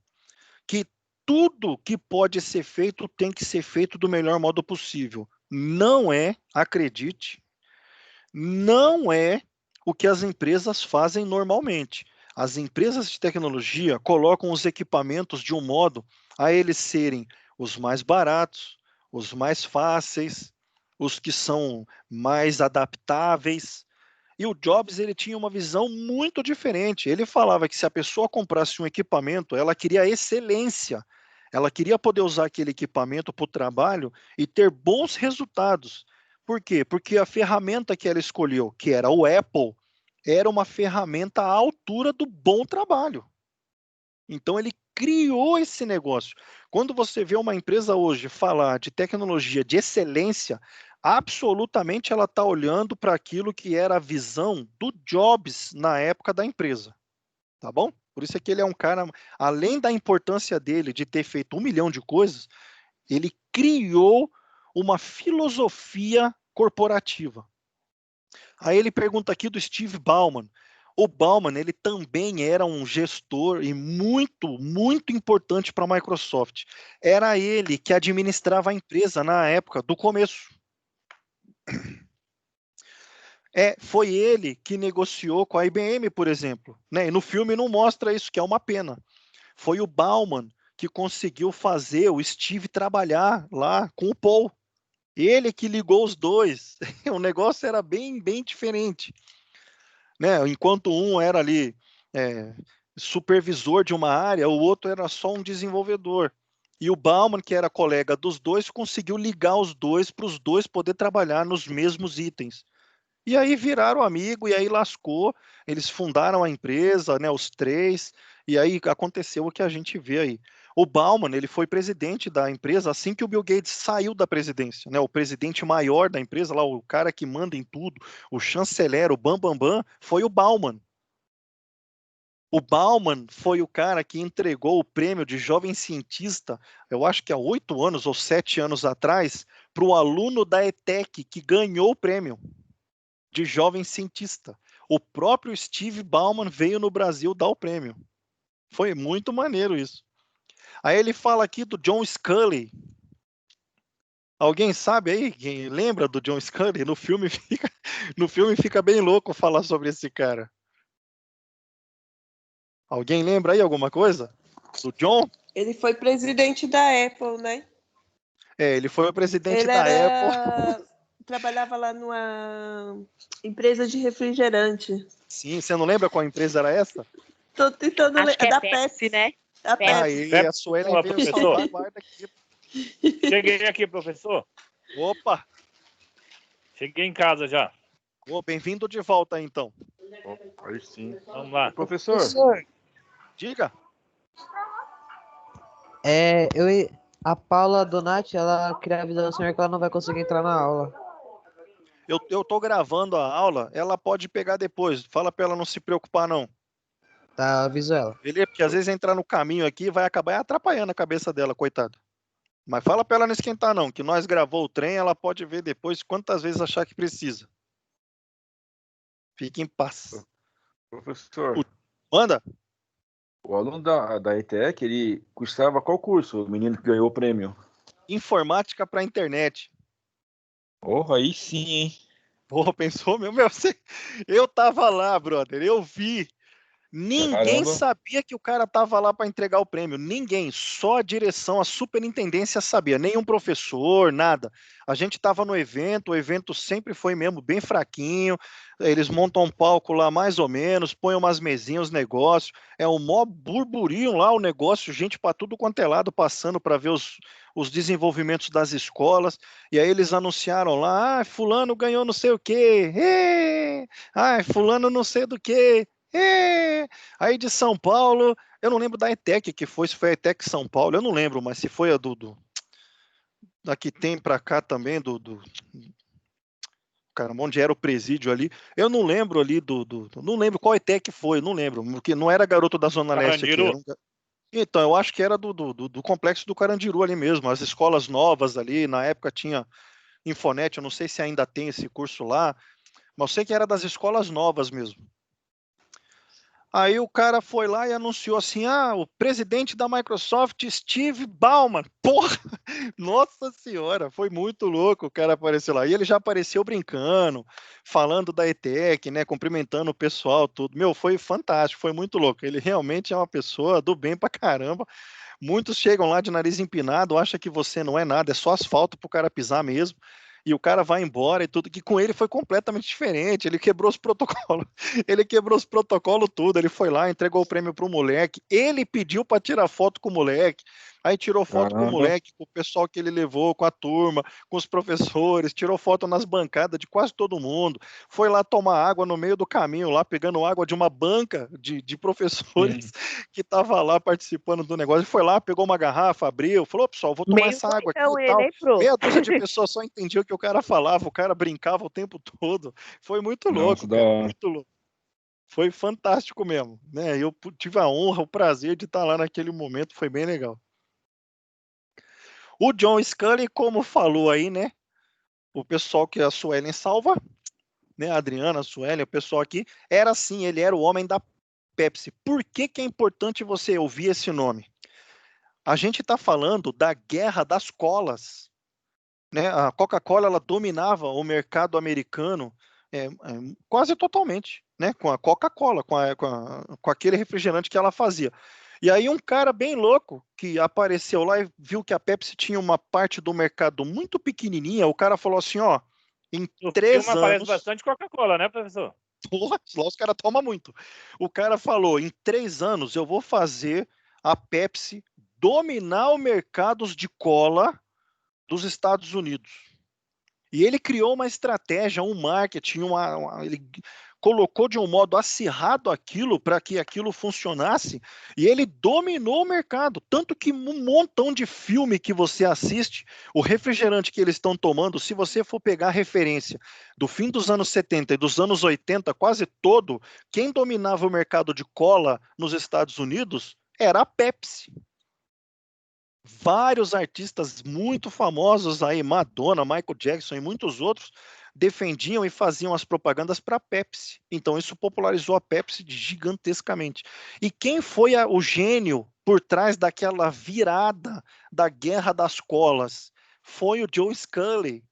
que tudo que pode ser feito tem que ser feito do melhor modo possível. Não é, acredite, não é o que as empresas fazem normalmente. As empresas de tecnologia colocam os equipamentos de um modo a eles serem os mais baratos, os mais fáceis, os que são mais adaptáveis. E o Jobs, ele tinha uma visão muito diferente. Ele falava que se a pessoa comprasse um equipamento, ela queria excelência. Ela queria poder usar aquele equipamento para o trabalho e ter bons resultados. Por quê? Porque a ferramenta que ela escolheu, que era o Apple, era uma ferramenta à altura do bom trabalho. Então ele criou esse negócio. Quando você vê uma empresa hoje falar de tecnologia de excelência, absolutamente ela está olhando para aquilo que era a visão do Jobs na época da empresa. Tá bom? Por isso é que ele é um cara, além da importância dele de ter feito 1 milhão de coisas, ele criou uma filosofia corporativa. Aí ele pergunta aqui do Steve Ballmer. O Ballmer, ele também era um gestor e muito, muito importante para a Microsoft. Era ele que administrava a empresa na época do começo. Foi ele que negociou com a IBM, por exemplo. Né? E no filme não mostra isso, que é uma pena. Foi o Ballmer que conseguiu fazer o Steve trabalhar lá com o Paul. Ele que ligou os dois. O negócio era bem, bem diferente. Né? Enquanto um era ali supervisor de uma área, o outro era só um desenvolvedor. E o Bauman, que era colega dos dois, conseguiu ligar os dois para os dois poder trabalhar nos mesmos itens. E aí viraram amigo, e aí lascou, eles fundaram a empresa, né, os três, e aí aconteceu o que a gente vê aí. O Bauman, ele foi presidente da empresa assim que o Bill Gates saiu da presidência, né, o presidente maior da empresa, lá, o cara que manda em tudo, o chanceler, o bambambam, foi o Bauman. O Bauman foi o cara que entregou o prêmio de jovem cientista, eu acho que há 8 anos ou 7 anos atrás, para o aluno da ETEC que ganhou o prêmio de jovem cientista. O próprio Steve Ballmer veio no Brasil dar o prêmio. Foi muito maneiro isso. Aí ele fala aqui do John Sculley. Alguém sabe aí? Quem lembra do John Scully? No filme fica bem louco falar sobre esse cara. Alguém lembra aí alguma coisa? Do John? Ele foi presidente da Apple, né? Ele foi o presidente Ele da Apple. trabalhava lá numa empresa de refrigerante. Sim, você não lembra qual empresa era essa? Tô tentando Acho que é da Pepsi, né? A Pepsi. Aí, a Suelen Olá, veio professor. salvar a guarda aqui. Cheguei aqui, professor. Opa! Cheguei em casa já. Bem-vindo de volta aí, então. Aí sim. Vamos lá. Professor, Diga. A Paula Donati, ela queria avisar o senhor que ela não vai conseguir entrar na aula. Eu tô gravando a aula, ela pode pegar depois. Fala pra ela não se preocupar, não. Tá, aviso ela. Beleza? Porque às vezes entrar no caminho aqui vai acabar atrapalhando a cabeça dela, coitada. Mas fala pra ela não esquentar, não, que nós gravou o trem, ela pode ver depois quantas vezes achar que precisa. Fique em paz. professor, Manda. o aluno da ETEC, ele cursava qual curso? O menino que ganhou o prêmio. Informática pra internet. Oh, aí sim, hein? Porra, pensou mesmo? Eu tava lá, brother, eu vi. Ninguém Caramba. sabia que o cara tava lá para entregar o prêmio. Ninguém. Só a direção, a superintendência sabia. Nenhum professor, nada. A gente tava no evento, o evento sempre foi mesmo bem fraquinho. Eles montam um palco lá mais ou menos, põem umas mesinhas, os negócios. É um mó burburinho lá o negócio, gente para tudo quanto é lado passando para ver os desenvolvimentos das escolas. E aí eles anunciaram lá, fulano ganhou não sei o quê. Fulano não sei do quê. Aí de São Paulo, eu não lembro da ETEC que foi, se foi a ETEC São Paulo, eu não lembro, mas se foi a da que tem pra cá também, caramba, onde era o presídio ali, eu não lembro ali não lembro qual ETEC foi, não lembro, porque não era garoto da Zona Leste aqui. Então, eu acho que era do complexo do Carandiru ali mesmo, as escolas novas ali, na época tinha Infonet, eu não sei se ainda tem esse curso lá, mas eu sei que era das escolas novas mesmo. Aí o cara foi lá e anunciou assim, o presidente da Microsoft, Steve Ballmer. Porra, nossa senhora, foi muito louco o cara apareceu lá. E ele já apareceu brincando, falando da ETEC, né, cumprimentando o pessoal, tudo. Meu, foi fantástico, foi muito louco. Ele realmente é uma pessoa do bem pra caramba. Muitos chegam lá de nariz empinado, acham que você não é nada, é só asfalto pro cara pisar mesmo. E o cara vai embora e tudo, que com ele foi completamente diferente, ele quebrou os protocolos, tudo, ele foi lá, entregou o prêmio pro moleque, ele pediu para tirar foto com o moleque, aí tirou foto com o moleque, com o pessoal que ele levou, com a turma, com os professores, tirou foto nas bancadas de quase todo mundo, foi lá tomar água no meio do caminho, lá pegando água de uma banca de professores que tava lá participando do negócio, foi lá, pegou uma garrafa, abriu, falou, pessoal, vou tomar essa água aqui e tal. Meia dúzia de pessoas só entendiam o que o cara falava, o cara brincava o tempo todo. Foi muito louco, cara, muito louco. Foi fantástico mesmo, né? Eu tive a honra, o prazer de estar lá naquele momento, foi bem legal. O John Scully, como falou aí, né? O pessoal que a Suelen salva, né? A Adriana, a Suelen, o pessoal aqui, era assim, ele era o homem da Pepsi. Por que é importante você ouvir esse nome? A gente está falando da guerra das colas. Né? A Coca-Cola ela dominava o mercado americano quase totalmente, né? Com a Coca-Cola, com aquele refrigerante que ela fazia. E aí um cara bem louco que apareceu lá e viu que a Pepsi tinha uma parte do mercado muito pequenininha, o cara falou assim, ó, em 3 anos... aparece bastante Coca-Cola, né, professor? Porra, lá os caras tomam muito. O cara falou, em 3 anos eu vou fazer a Pepsi dominar o mercado de cola dos Estados Unidos. E ele criou uma estratégia, um marketing, ele colocou de um modo acirrado aquilo para que aquilo funcionasse, e ele dominou o mercado, tanto que um montão de filme que você assiste, o refrigerante que eles estão tomando, se você for pegar a referência do fim dos anos 70 e dos anos 80, quase todo, quem dominava o mercado de cola nos Estados Unidos era a Pepsi. Vários artistas muito famosos aí, Madonna, Michael Jackson e muitos outros, defendiam e faziam as propagandas para a Pepsi. Então isso popularizou a Pepsi gigantescamente. E quem foi o gênio por trás daquela virada da guerra das colas? foi o Joe Scully.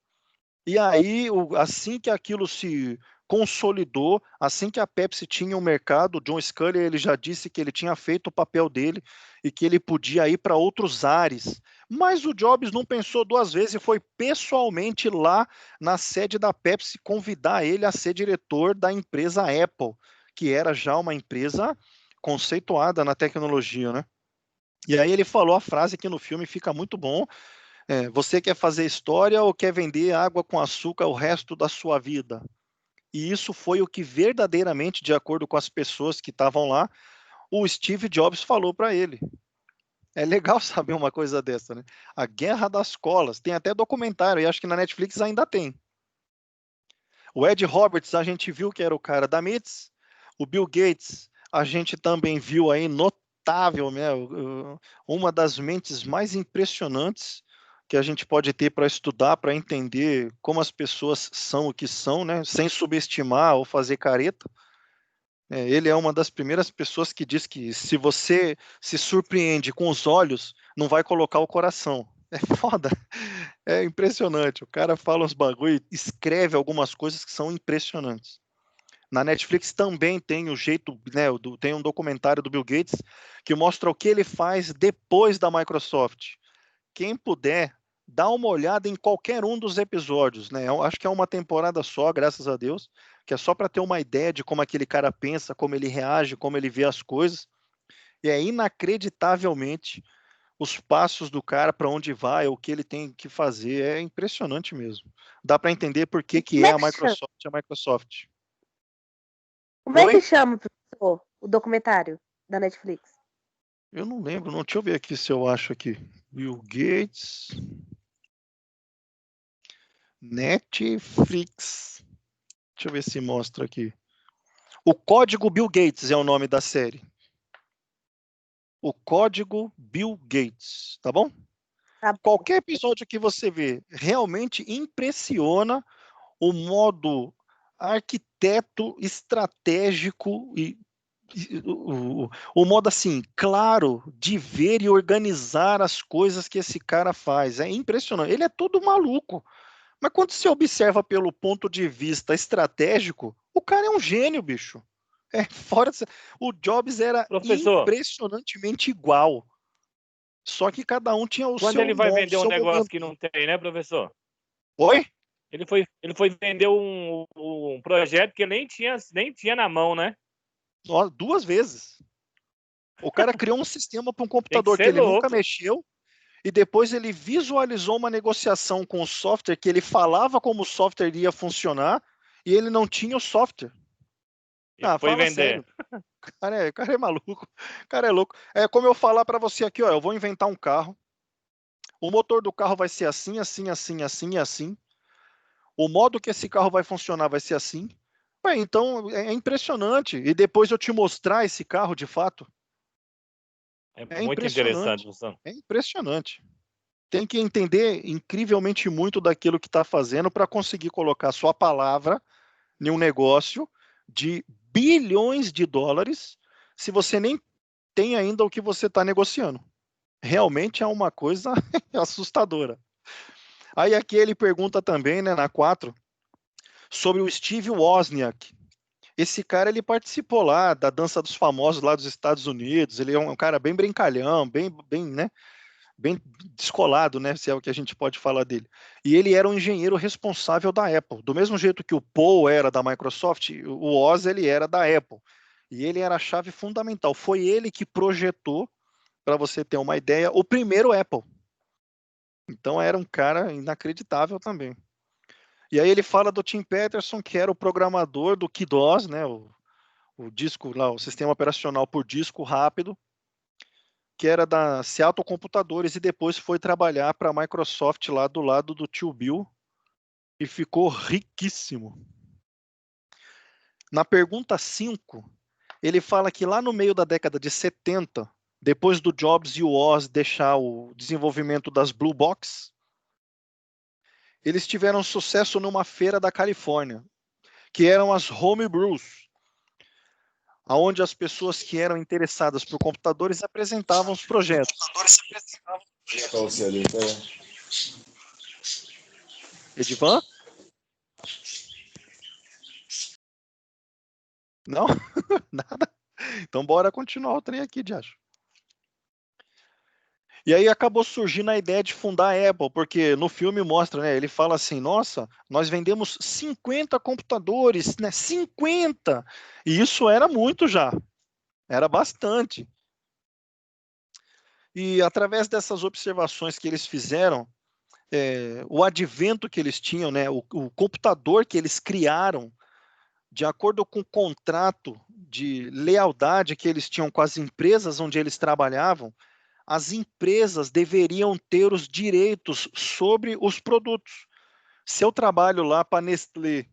E aí, assim que aquilo se consolidou, assim que a Pepsi tinha um mercado, o John Scully ele já disse que ele tinha feito o papel dele e que ele podia ir para outros ares. Mas o Jobs não pensou duas vezes e foi pessoalmente lá na sede da Pepsi convidar ele a ser diretor da empresa Apple, que era já uma empresa conceituada na tecnologia, né? E aí ele falou a frase que no filme fica muito bom. Você quer fazer história ou quer vender água com açúcar o resto da sua vida? E isso foi o que verdadeiramente, de acordo com as pessoas que estavam lá, o Steve Jobs falou para ele. É legal saber uma coisa dessa, né? A Guerra das Colas. Tem até documentário, e acho que na Netflix ainda tem. O Ed Roberts, a gente viu que era o cara da MITS. O Bill Gates, a gente também viu aí, notável, né? Uma das mentes mais impressionantes que a gente pode ter para estudar, para entender como as pessoas são o que são, né? Sem subestimar ou fazer careta. Ele é uma das primeiras pessoas que diz que se você se surpreende com os olhos, não vai colocar o coração. É foda, é impressionante. O cara fala uns bagulho, escreve algumas coisas que são impressionantes. Na Netflix também tem o jeito, né, tem um documentário do Bill Gates que mostra o que ele faz depois da Microsoft. Quem puder, dá uma olhada em qualquer um dos episódios, né? Eu acho que é uma temporada só, graças a Deus, que é só para ter uma ideia de como aquele cara pensa, como ele reage, como ele vê as coisas. E é inacreditavelmente os passos do cara para onde vai, o que ele tem que fazer, é impressionante mesmo. Dá para entender por que é a Microsoft. Como é que chama, professor, o documentário da Netflix? Eu não lembro, não. Deixa eu ver aqui se eu acho aqui. Bill Gates. Netflix. Deixa eu ver se mostra aqui. O Código Bill Gates é o nome da série. O Código Bill Gates, tá bom? Qualquer episódio que você vê realmente impressiona o modo arquiteto estratégico e o modo assim, claro, de ver e organizar as coisas que esse cara faz. É impressionante. Ele é todo maluco. Mas quando você observa pelo ponto de vista estratégico, o cara é um gênio, bicho. O Jobs era impressionantemente igual. Só que cada um tinha o seu Quando ele vai vender um negócio momento. que não tem, né, professor? Oi? Ele foi vender um projeto que ele nem tinha na mão, né? 2 vezes. O cara criou um sistema para um computador que ele nunca mexeu e depois ele visualizou uma negociação com o software que ele falava como o software ia funcionar e ele não tinha o software. Foi fala vender. sério. O cara é maluco. O cara é louco. É como eu falar para você aqui, ó, eu vou inventar um carro. O motor do carro vai ser assim, assim, assim, assim e assim. O modo que esse carro vai funcionar vai ser assim. Então é impressionante. E depois eu te mostrar esse carro de fato. É muito interessante, professor. É impressionante. Tem que entender incrivelmente muito daquilo que está fazendo para conseguir colocar sua palavra em um negócio de bilhões de dólares se você nem tem ainda o que você está negociando. Realmente é uma coisa assustadora. Aí aqui ele pergunta também, né, na 4, sobre o Steve Wozniak. Esse cara, ele participou lá da Dança dos Famosos lá dos Estados Unidos. Ele é um cara bem brincalhão, bem, né, bem descolado, né, se é o que a gente pode falar dele. E ele era um engenheiro responsável da Apple. Do mesmo jeito que o Paul era da Microsoft, o Woz, ele era da Apple. E ele era a chave fundamental. Foi ele que projetou, para você ter uma ideia, o primeiro Apple. Então era um cara inacreditável também. E aí ele fala do Tim Peterson, que era o programador do KDOS, né, o disco lá, o sistema operacional por disco rápido, que era da Seattle Computadores e depois foi trabalhar para a Microsoft lá do lado do tio Bill e ficou riquíssimo. Na pergunta 5, ele fala que lá no meio da década de 70, depois do Jobs e o Woz deixar o desenvolvimento das Blue Box, eles tiveram sucesso numa feira da Califórnia, que eram as Homebrews, onde as pessoas que eram interessadas por computadores apresentavam os projetos. Edivan? Não? Nada? Então bora continuar o trem aqui, Diacho. E aí acabou surgindo a ideia de fundar a Apple, porque no filme mostra, né? Ele fala assim, nossa, nós vendemos 50 computadores, né? 50! E isso era muito já. Era bastante. E através dessas observações que eles fizeram, o advento que eles tinham, né? O computador que eles criaram, de acordo com o contrato de lealdade que eles tinham com as empresas onde eles trabalhavam, as empresas deveriam ter os direitos sobre os produtos. Se eu trabalho lá para a Nestlé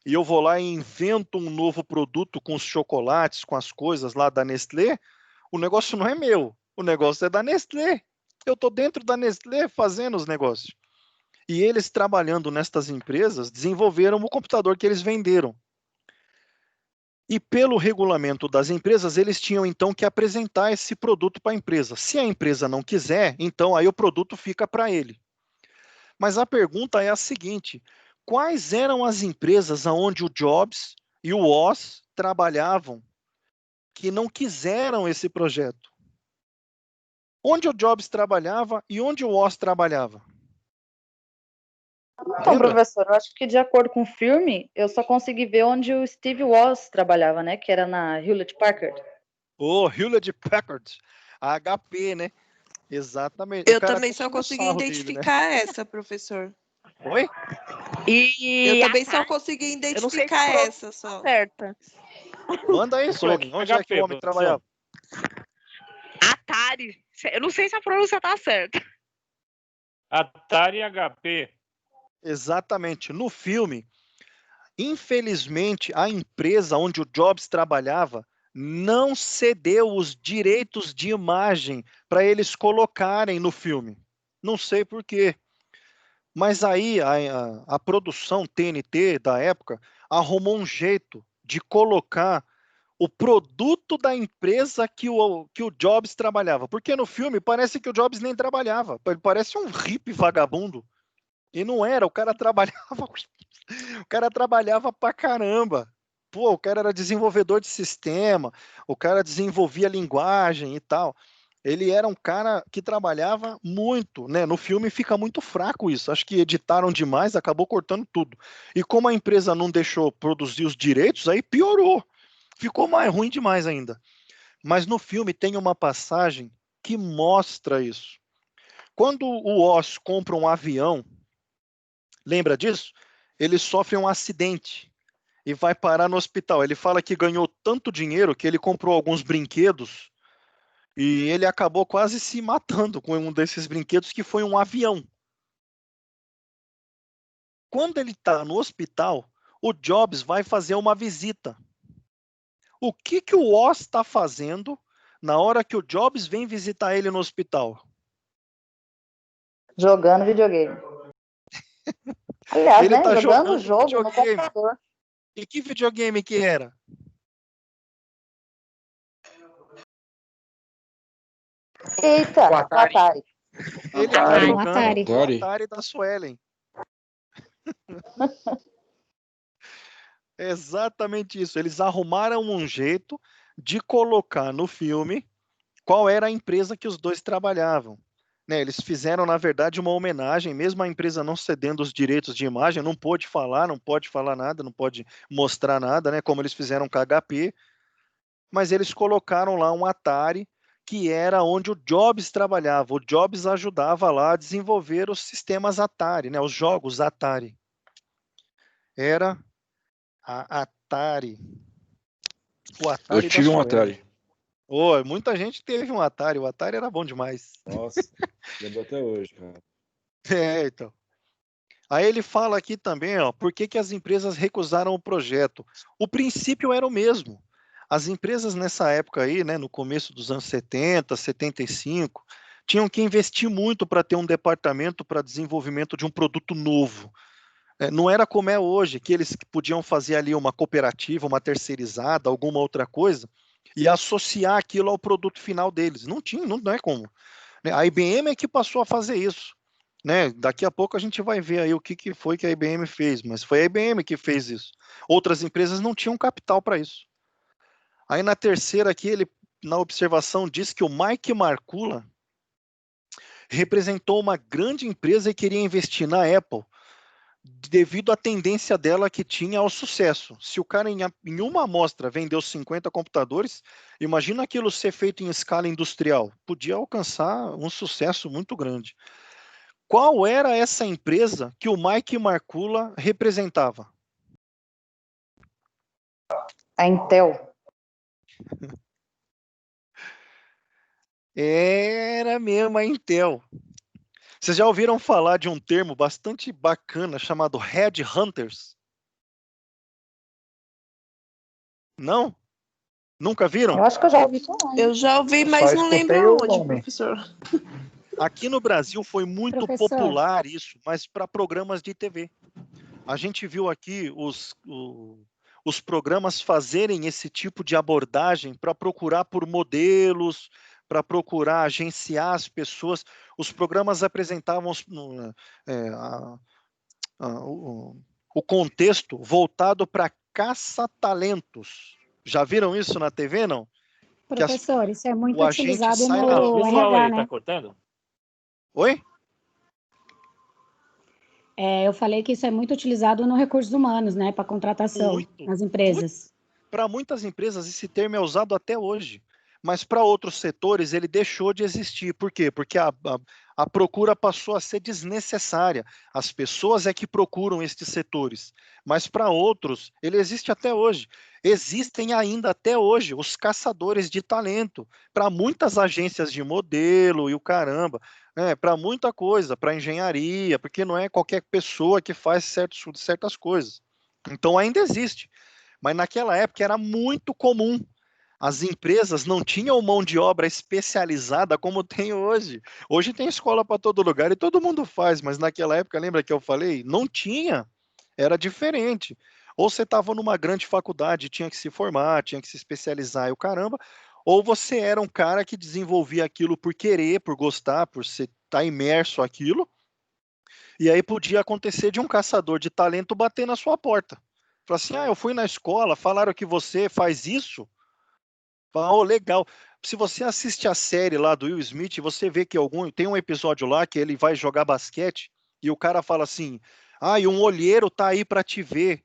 e eu vou lá e invento um novo produto com os chocolates, com as coisas lá da Nestlé, o negócio não é meu, o negócio é da Nestlé. Eu estou dentro da Nestlé fazendo os negócios. E eles, trabalhando nestas empresas, desenvolveram o computador que eles venderam. E pelo regulamento das empresas, eles tinham então que apresentar esse produto para a empresa. Se a empresa não quiser, então aí o produto fica para ele. Mas a pergunta é a seguinte: quais eram as empresas onde o Jobs e o Woz trabalhavam que não quiseram esse projeto? Onde o Jobs trabalhava e onde o Woz trabalhava? Então, Lembra? professor, eu acho que de acordo com o filme, eu só consegui ver onde o Steve Woz trabalhava, né? Que era na Hewlett Packard. Hewlett Packard, a HP, né? Exatamente. Eu O cara também até só tira consegui sarro dele, né? identificar essa, professor. Oi? Eu E também só Atari, consegui eu não sei se identificar pronúncia essa só. certa. Manda aí, Eu Suelen. coloquei Onde é que o HP, homem professor. trabalhava? Atari. Eu não sei se a pronúncia tá certa. Atari HP. Exatamente. No filme, infelizmente, a empresa onde o Jobs trabalhava não cedeu os direitos de imagem para eles colocarem no filme. Não sei por quê. Mas aí a produção TNT da época arrumou um jeito de colocar o produto da empresa que o Jobs trabalhava. Porque no filme parece que o Jobs nem trabalhava. Ele parece um hippie vagabundo. E não era, o cara trabalhava pra caramba. Pô, o cara era desenvolvedor de sistema, o cara desenvolvia linguagem e tal. Ele era um cara que trabalhava muito, né? No filme fica muito fraco isso. Acho que editaram demais, acabou cortando tudo. E como a empresa não deixou produzir os direitos, aí piorou. Ficou mais ruim demais ainda. Mas no filme tem uma passagem que mostra isso. Quando o Oz compra um avião, lembra disso? Ele sofre um acidente e vai parar no hospital. Ele fala que ganhou tanto dinheiro que ele comprou alguns brinquedos e ele acabou quase se matando com um desses brinquedos, que foi um avião. Quando ele está no hospital, o Jobs vai fazer uma visita. O que o Oz está fazendo na hora que o Jobs vem visitar ele no hospital? Jogando videogame. Aliás, Ele né? tá Jogando o jogando jogo no videogame. computador. E que videogame que era? Eita, O Atari. Ele Atari. tá Um jogando Atari. o Atari da Suelen. É exatamente isso. Eles arrumaram um jeito de colocar no filme qual era a empresa que os dois trabalhavam. Né, eles fizeram, na verdade, uma homenagem, mesmo a empresa não cedendo os direitos de imagem, não pode falar nada, não pode mostrar nada, né, como eles fizeram com a HP, mas eles colocaram lá um Atari, que era onde o Jobs trabalhava. O Jobs ajudava lá a desenvolver os sistemas Atari, né, os jogos Atari. Era a Atari. O Atari Eu tive da um Suelen. Atari. Oh, muita gente teve um Atari. O Atari era bom demais. Nossa, lembro até hoje, cara. Então. Aí ele fala aqui também, ó, por que as empresas recusaram o projeto. O princípio era o mesmo. As empresas nessa época aí, né, no começo dos anos 70, 75, tinham que investir muito para ter um departamento para desenvolvimento de um produto novo. Não era como é hoje, que eles podiam fazer ali uma cooperativa, uma terceirizada, alguma outra coisa, e associar aquilo ao produto final deles. Não tinha, não é como. A IBM é que passou a fazer isso. né? Daqui a pouco a gente vai ver aí o que foi que a IBM fez, mas foi a IBM que fez isso. Outras empresas não tinham capital para isso. Aí na terceira aqui, ele, na observação, diz que o Mike Markula representou uma grande empresa e queria investir na Apple devido à tendência dela que tinha ao sucesso. Se o cara em uma amostra vendeu 50 computadores, imagina aquilo ser feito em escala industrial. Podia alcançar um sucesso muito grande. Qual era essa empresa que o Mike Markula representava? A Intel. Era mesmo a Intel. Vocês já ouviram falar de um termo bastante bacana chamado Headhunters? Não? Nunca viram? Eu acho que eu já ouvi falar. Eu já ouvi, mas não lembro onde, professor. Aqui no Brasil foi muito Professor. popular isso, mas para programas de TV. A gente viu aqui os programas fazerem esse tipo de abordagem para procurar por modelos, para procurar agenciar as pessoas. Os programas apresentavam o contexto voltado para caça-talentos. Já viram isso na TV, não? Professor, isso é muito o agente utilizado sai na no rua. Pessoal RH, aí, né? tá cortando? Oi? Eu falei que isso é muito utilizado no recursos humanos, né? Para contratação Muito. nas empresas. Para muitas empresas, esse termo é usado até hoje. Mas para outros setores, ele deixou de existir. Por quê? Porque a procura passou a ser desnecessária. As pessoas é que procuram estes setores. Mas para outros, ele existe até hoje. Existem ainda até hoje os caçadores de talento. Para muitas agências de modelo e o caramba. Para muita coisa, para engenharia, porque não é qualquer pessoa que faz certas coisas. Então ainda existe. Mas naquela época era muito comum. As empresas não tinham mão de obra especializada como tem hoje. Hoje tem escola para todo lugar e todo mundo faz, mas naquela época, lembra que eu falei? Não tinha. Era diferente. Ou você estava numa grande faculdade, tinha que se formar, tinha que se especializar e o caramba, ou você era um cara que desenvolvia aquilo por querer, por gostar, por estar imerso aquilo, e aí podia acontecer de um caçador de talento bater na sua porta. Falar assim, eu fui na escola, falaram que você faz isso. Oh, legal. Se você assiste a série lá do Will Smith, você vê que tem um episódio lá que ele vai jogar basquete e o cara fala assim, e um olheiro tá aí para te ver.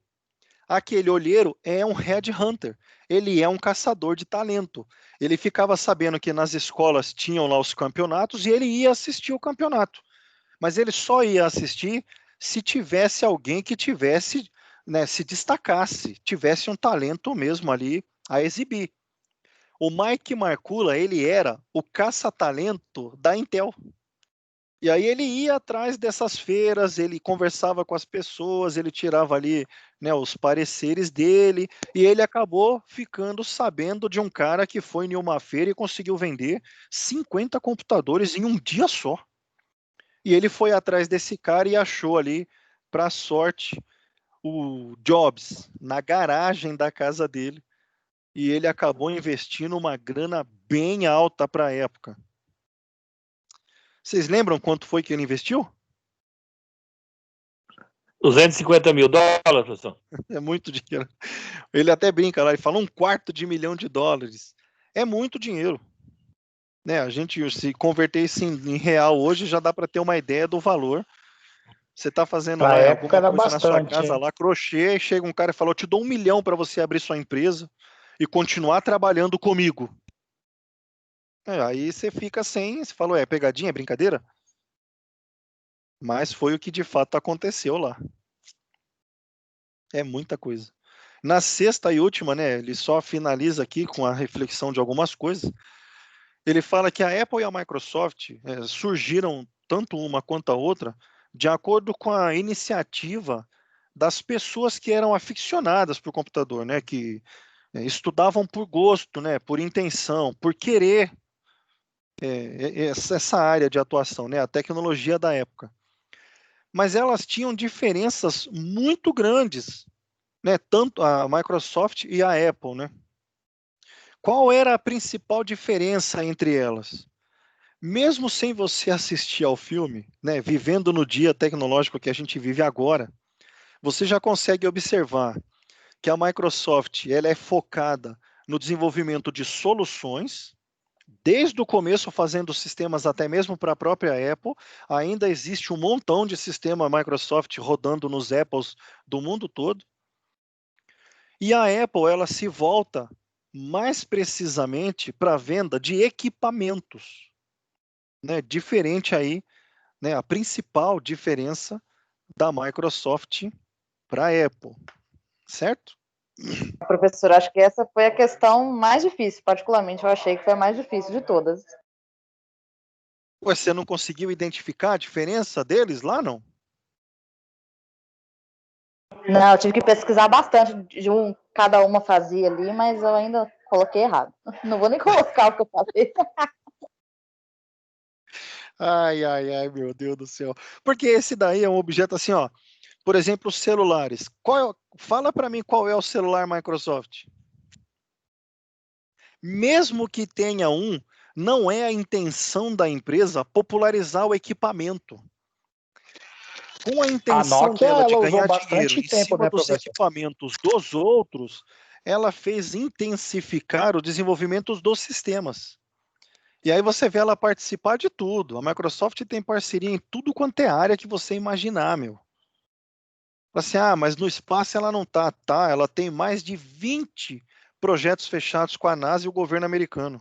Aquele olheiro é um headhunter, ele é um caçador de talento. Ele ficava sabendo que nas escolas tinham lá os campeonatos e ele ia assistir o campeonato. Mas ele só ia assistir se tivesse alguém que tivesse, né, se destacasse, tivesse um talento mesmo ali a exibir. O Mike Markula, ele era o caça-talento da Intel. E aí ele ia atrás dessas feiras, ele conversava com as pessoas, ele tirava ali, né, os pareceres dele, e ele acabou ficando sabendo de um cara que foi em uma feira e conseguiu vender 50 computadores em um dia só. E ele foi atrás desse cara e achou ali, para sorte, o Jobs na garagem da casa dele. E ele acabou investindo uma grana bem alta para a época. Vocês lembram quanto foi que ele investiu? $250 mil, professor. É muito dinheiro. Ele até brinca lá, ele fala $250 mil. É muito dinheiro. Né? A gente, se converter isso em real hoje, já dá para ter uma ideia do valor. Você está fazendo Pra lá época alguma era coisa na sua bastante, casa, hein? lá, crochê, chega um cara e fala, eu te dou $1 milhão para você abrir sua empresa e continuar trabalhando comigo. Aí você fica sem, você falou, é pegadinha, é brincadeira? Mas foi o que de fato aconteceu lá. É muita coisa. Na sexta e última, né, ele só finaliza aqui com a reflexão de algumas coisas. Ele fala que a Apple e a Microsoft surgiram, tanto uma quanto a outra, de acordo com a iniciativa das pessoas que eram aficionadas por computador, né, que estudavam por gosto, né, por intenção, por querer essa área de atuação, né, a tecnologia da época. Mas elas tinham diferenças muito grandes, né, tanto a Microsoft e a Apple, né? Qual era a principal diferença entre elas? mesmo sem você assistir ao filme, né, vivendo no dia tecnológico que a gente vive agora, você já consegue observar que a Microsoft ela é focada no desenvolvimento de soluções, desde o começo fazendo sistemas até mesmo para a própria Apple. Ainda existe um montão de sistema Microsoft rodando nos Apples do mundo todo. E a Apple ela se volta mais precisamente para a venda de equipamentos, né? Diferente aí, né? A principal diferença da Microsoft para a Apple, certo? Professor, acho que essa foi a questão mais difícil. Particularmente, eu achei que foi a mais difícil de todas. Ué, você não conseguiu identificar a diferença deles lá, não? Não, eu tive que pesquisar bastante de cada uma fazia ali, mas eu ainda coloquei errado. Não vou nem colocar o que eu falei. Ai, meu Deus do céu. Porque esse daí é um objeto assim, ó. Por exemplo, os celulares. Fala para mim qual é o celular Microsoft. Mesmo que tenha um, não é a intenção da empresa popularizar o equipamento. Com a intenção Nokia, dela de ela usou ganhar bastante dinheiro em tempo, cima né, dos professor? equipamentos dos outros, ela fez intensificar o desenvolvimento dos sistemas. E aí você vê ela participar de tudo. A Microsoft tem parceria em tudo quanto é área que você imaginar, meu. Assim, mas no espaço ela não tá. Tá, ela tem mais de 20 projetos fechados com a NASA e o governo americano.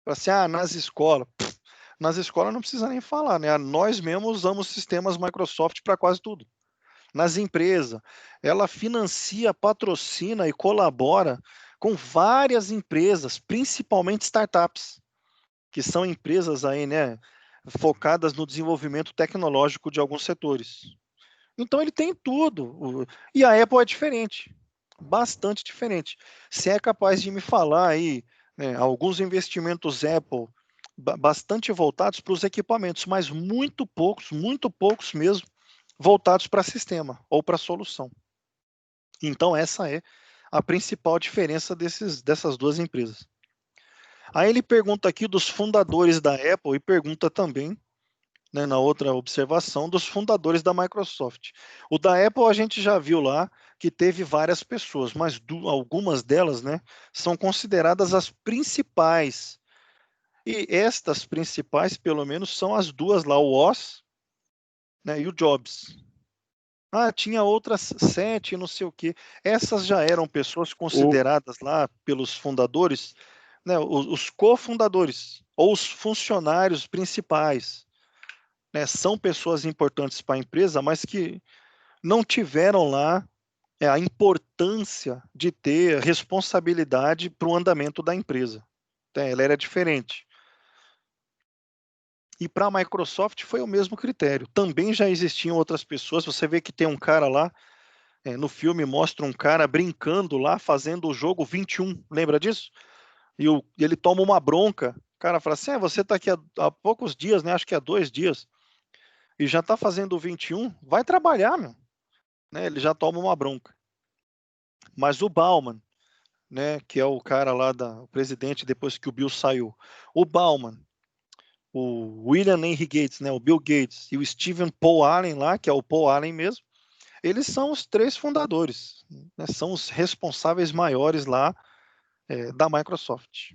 Assim, nas escolas. Nas escolas não precisa nem falar, né? Nós mesmos usamos sistemas Microsoft para quase tudo. Nas empresas, ela financia, patrocina e colabora com várias empresas, principalmente startups, que são empresas aí, né, focadas no desenvolvimento tecnológico de alguns setores. Então ele tem tudo. E a Apple é diferente, bastante diferente. Você é capaz de me falar aí, né, alguns investimentos Apple bastante voltados para os equipamentos, mas muito poucos mesmo, voltados para sistema ou para solução. Então essa é a principal diferença dessas duas empresas. Aí ele pergunta aqui dos fundadores da Apple e pergunta também, né, na outra observação, dos fundadores da Microsoft. O da Apple a gente já viu lá que teve várias pessoas, mas algumas delas, né, são consideradas as principais. E estas principais, pelo menos, são as duas lá, o Oz, né, e o Jobs. Tinha outras 7, não sei o quê. Essas já eram pessoas consideradas lá pelos fundadores, né, os cofundadores ou os funcionários principais, né, são pessoas importantes para a empresa, mas que não tiveram lá a importância de ter responsabilidade para o andamento da empresa. Ela era diferente. E para a Microsoft foi o mesmo critério. Também já existiam outras pessoas. Você vê que tem um cara lá, no filme mostra um cara brincando lá, fazendo o jogo 21. Lembra disso? E ele toma uma bronca. O cara fala assim, você está aqui há poucos dias, né? Acho que há 2 dias. E já está fazendo o 21. Vai trabalhar, meu. Né? Ele já toma uma bronca. Mas o Bauman, né, que é o cara lá, o presidente, depois que o Bill saiu. O Bauman, o William Henry Gates, né, o Bill Gates, e o Stephen Paul Allen lá, que é o Paul Allen mesmo, eles são os 3 fundadores, né, são os responsáveis maiores lá da Microsoft.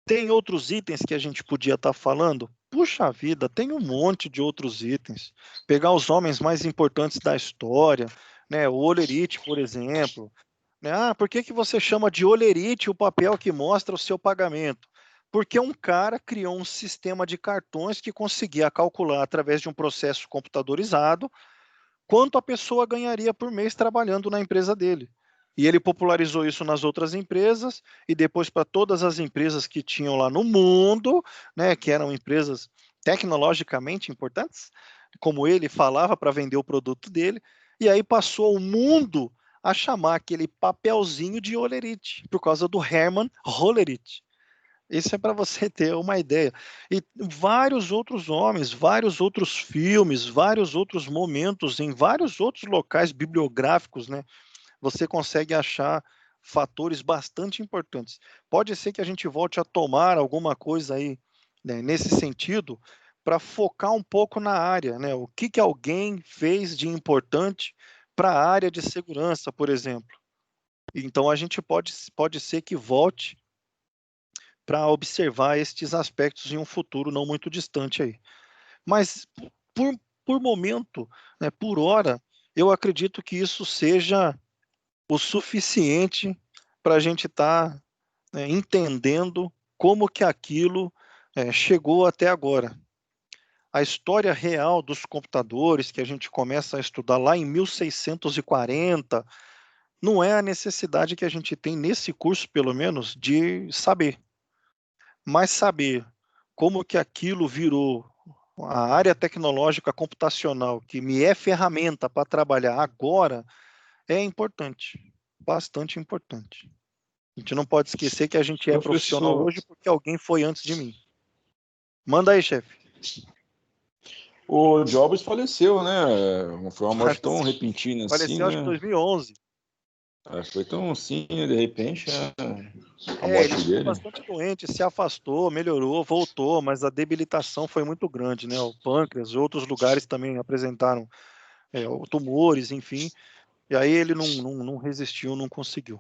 Tem outros itens que a gente podia estar falando? Puxa vida, tem um monte de outros itens. Pegar os homens mais importantes da história, né, o Olerite, por exemplo. Né, por que você chama de Olerite o papel que mostra o seu pagamento? Porque um cara criou um sistema de cartões que conseguia calcular, através de um processo computadorizado, quanto a pessoa ganharia por mês trabalhando na empresa dele. E ele popularizou isso nas outras empresas e depois para todas as empresas que tinham lá no mundo, né, que eram empresas tecnologicamente importantes, como ele falava para vender o produto dele, e aí passou o mundo a chamar aquele papelzinho de Olerite, por causa do Hermann Hollerith. Isso é para você ter uma ideia. E vários outros homens, vários outros filmes, vários outros momentos, em vários outros locais bibliográficos, né? Você consegue achar fatores bastante importantes. Pode ser que a gente volte a tomar alguma coisa aí, né, nesse sentido, para focar um pouco na área, né? O que alguém fez de importante para a área de segurança, por exemplo. Então, a gente pode ser que volte para observar estes aspectos em um futuro não muito distante aí. Mas, por momento, né, por hora, eu acredito que isso seja o suficiente para a gente estar entendendo como que aquilo chegou até agora. A história real dos computadores, que a gente começa a estudar lá em 1640, não é a necessidade que a gente tem nesse curso, pelo menos, de saber. Mas saber como que aquilo virou a área tecnológica computacional, que me é ferramenta para trabalhar agora, é importante, bastante importante. A gente não pode esquecer que a gente é profissional hoje porque alguém foi antes de mim. Manda aí, chefe. O Jobs faleceu, né? Foi uma morte tão repentina assim, faleceu, acho que em 2011. Foi tão assim, de repente, a ele morte ficou dele. bastante doente, se afastou, melhorou, voltou, mas a debilitação foi muito grande, né? O pâncreas, outros lugares também apresentaram tumores, enfim. E aí ele não resistiu, não conseguiu.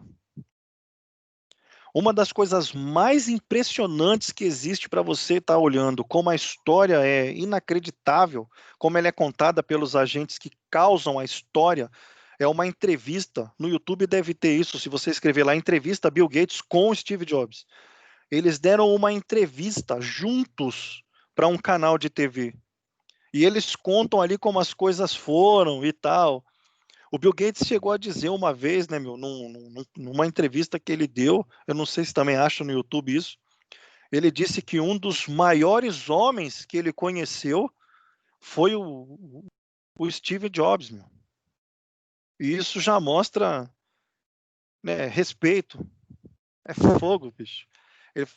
Uma das coisas mais impressionantes que existe para você estar olhando, como a história é inacreditável, como ela é contada pelos agentes que causam a história, é uma entrevista. No YouTube deve ter isso, se você escrever lá, entrevista Bill Gates com Steve Jobs. Eles deram uma entrevista juntos para um canal de TV. E eles contam ali como as coisas foram e tal. O Bill Gates chegou a dizer uma vez, né, numa entrevista que ele deu, eu não sei se também acha no YouTube isso, ele disse que um dos maiores homens que ele conheceu foi o Steve Jobs, meu. E isso já mostra, né, respeito. É fogo, bicho.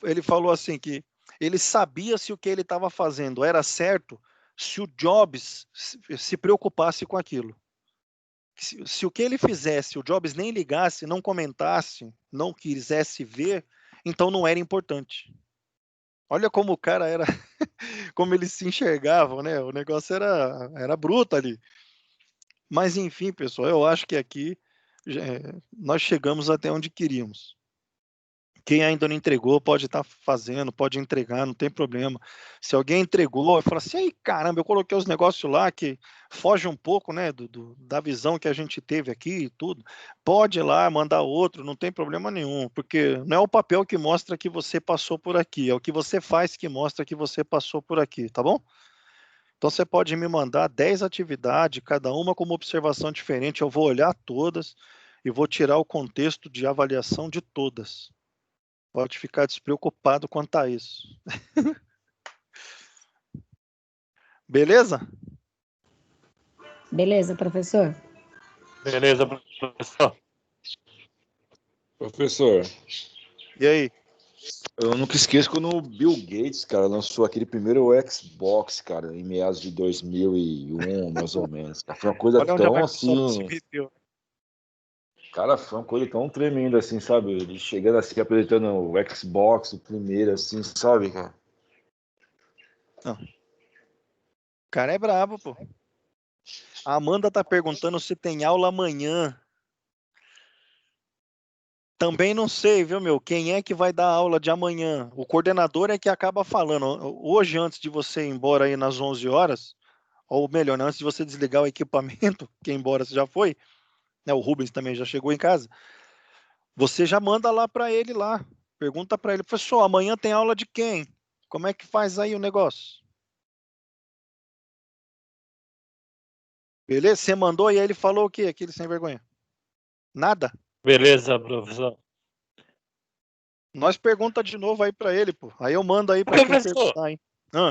Ele falou assim que ele sabia se o que ele estava fazendo era certo, se o Jobs se preocupasse com aquilo. Se o que ele fizesse, o Jobs nem ligasse, não comentasse, não quisesse ver, então não era importante. Olha como o cara era, como eles se enxergavam, né? O negócio era bruto ali. Mas enfim, pessoal, eu acho que aqui nós chegamos até onde queríamos. Quem ainda não entregou pode estar fazendo, pode entregar, não tem problema. Se alguém entregou, fala assim, aí caramba, eu coloquei os negócios lá que foge um pouco, né, da visão que a gente teve aqui e tudo. Pode ir lá, mandar outro, não tem problema nenhum, porque não é o papel que mostra que você passou por aqui, é o que você faz que mostra que você passou por aqui, tá bom? Então você pode me mandar 10 atividades, cada uma com uma observação diferente, eu vou olhar todas e vou tirar o contexto de avaliação de todas. Pode ficar despreocupado quanto a isso. Beleza? Beleza, professor? Beleza, professor. Professor. E aí? Eu nunca esqueço quando o Bill Gates, cara, lançou aquele primeiro Xbox, cara, em meados de 2001, mais ou menos. Foi uma coisa tão assim... Cara, foi uma coisa tão tremenda, assim, sabe? Ele chegando assim, apresentando o Xbox, o primeiro, assim, sabe, cara? Não. O cara é brabo, pô. A Amanda tá perguntando se tem aula amanhã. Também não sei, viu, meu? Quem é que vai dar aula de amanhã? O coordenador é que acaba falando. Hoje, antes de você ir embora aí nas 11 horas, ou melhor, antes de você desligar o equipamento, que embora você já foi, né? O Rubens também já chegou em casa. Você já manda lá para ele lá. Pergunta para ele, professor, amanhã tem aula de quem? Como é que faz aí o negócio? Beleza? Você mandou e aí ele falou o quê? Aquele sem vergonha? Nada? Beleza, professor. Nós pergunta de novo aí para ele, pô. Aí eu mando aí para quem perguntar, hein?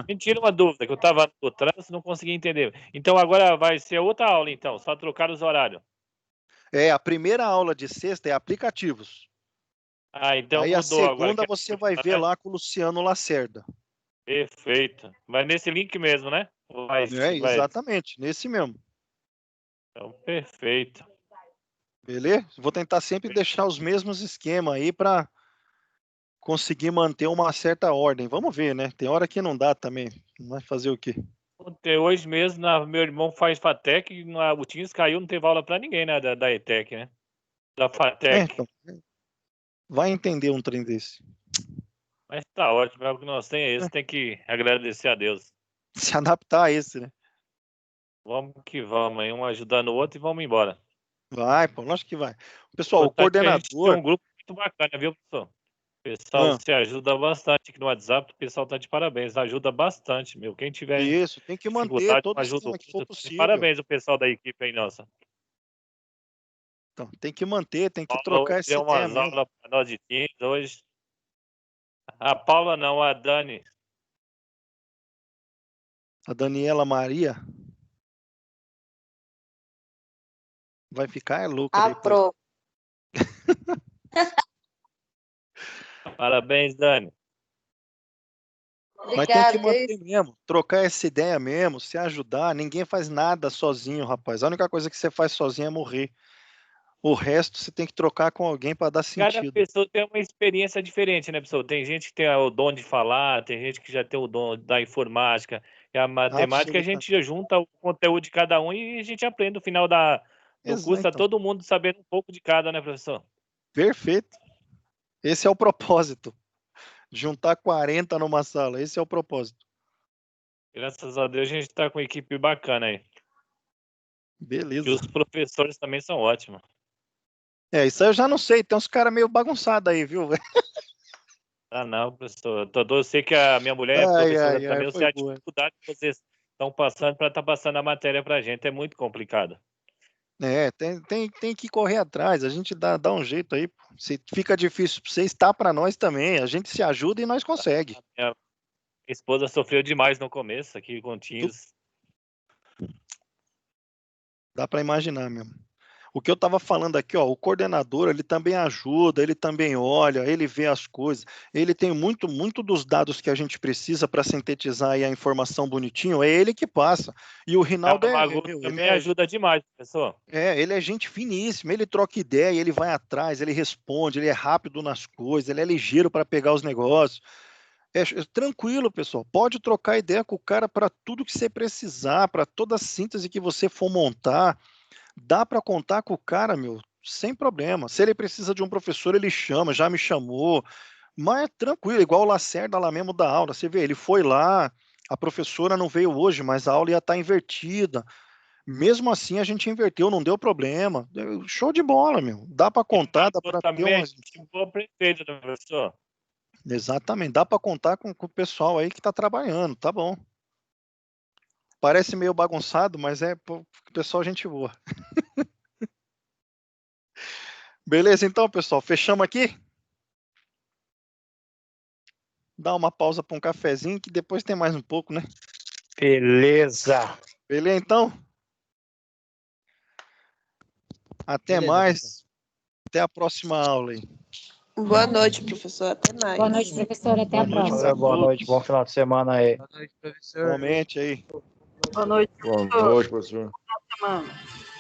Me tira uma dúvida, que eu estava no trânsito e não consegui entender. Então agora vai ser outra aula, então, só trocar os horários. A primeira aula de sexta é aplicativos. Então aí mudou a segunda agora. você vai ver lá com o Luciano Lacerda. Perfeito. Vai nesse link mesmo, né? Exatamente, nesse mesmo. Então, perfeito. Beleza? Vou tentar sempre deixar os mesmos esquemas aí para conseguir manter uma certa ordem. Vamos ver, né? Tem hora que não dá também. Vai fazer o quê? Ontem, hoje mesmo, meu irmão faz FATEC e o Teams caiu, não teve aula para ninguém, né? Da ETEC, né? Da FATEC. Então, vai entender um trem desse. Mas tá ótimo, é o que nós temos é isso, tem que agradecer a Deus. Se adaptar a esse, né? Vamos que vamos, aí, um ajudando o outro e vamos embora. Vai, pô, lógico que vai. Pessoal, o A gente tem coordenador. um grupo muito bacana, viu, pessoal? O pessoal se ajuda bastante aqui no WhatsApp, o pessoal tá de parabéns, ajuda bastante, meu. Quem tiver Isso, tem que manter dificuldade, todo ajuda o esquema que for outro. possível. Parabéns o pessoal da equipe aí, nossa. Então, tem que manter, tem que Paula trocar hoje essa deu ideia umas mesmo. aulas para nós de Teams hoje. A Paula não, a Dani. A Daniela Maria vai ficar louca depois. Parabéns, Dani. Mas tem que manter mesmo, trocar essa ideia mesmo, se ajudar. Ninguém faz nada sozinho, rapaz. A única coisa que você faz sozinho é morrer. O resto você tem que trocar com alguém para dar Cada sentido. pessoa tem uma experiência diferente, né, pessoal? Tem gente que tem o dom de falar, tem gente que já tem o dom da informática e a matemática. A gente junta o conteúdo de cada um e a gente aprende no final do curso, tá todo mundo sabendo um pouco de cada, né, professor? Perfeito. Esse é o propósito. Juntar 40 numa sala, esse é o propósito. Graças a Deus a gente está com uma equipe bacana aí. Beleza. E os professores também são ótimos. Isso aí eu já não sei, tem uns caras meio bagunçados aí, viu? Ah, não, professor. Eu sei que a minha mulher é professora também, eu sei a dificuldade que vocês estão passando para estar passando a matéria para a gente, é muito complicado. Tem que correr atrás, a gente dá um jeito aí. Se fica difícil para você, está para nós também. A gente se ajuda e nós consegue. Minha esposa sofreu demais no começo aqui com Teams. Dá para imaginar mesmo. O que eu estava falando aqui, ó, o coordenador, ele também ajuda, ele também olha, ele vê as coisas, ele tem muito dos dados que a gente precisa para sintetizar aí a informação bonitinho, é ele que passa. E o Rinaldo também ajuda demais, professor. Ele é gente finíssima, ele troca ideia, ele vai atrás, ele responde, ele é rápido nas coisas, ele é ligeiro para pegar os negócios. Tranquilo, pessoal, pode trocar ideia com o cara para tudo que você precisar, para toda a síntese que você for montar. Dá para contar com o cara, meu, sem problema. Se ele precisa de um professor, ele chama, já me chamou. Mas tranquilo, igual o Lacerda lá mesmo da aula. Você vê, ele foi lá, a professora não veio hoje, mas a aula ia estar invertida. Mesmo assim, a gente inverteu, não deu problema. Show de bola, meu. Dá para contar, dá para ter umas... Boa prefeito, professor. Exatamente, dá para contar com o pessoal aí que está trabalhando, tá bom. Parece meio bagunçado, mas pessoal, gente boa. Beleza, então, pessoal, fechamos aqui? Dá uma pausa para um cafezinho, que depois tem mais um pouco, né? Beleza. Beleza, então? Até mais. Até a próxima aula aí. Boa noite, professor. Até mais. Boa noite, professor. Até a próxima. Boa noite, bom final de semana aí. Boa noite, professor. Igualmente aí. Boa noite, Boa noite, professor. semana.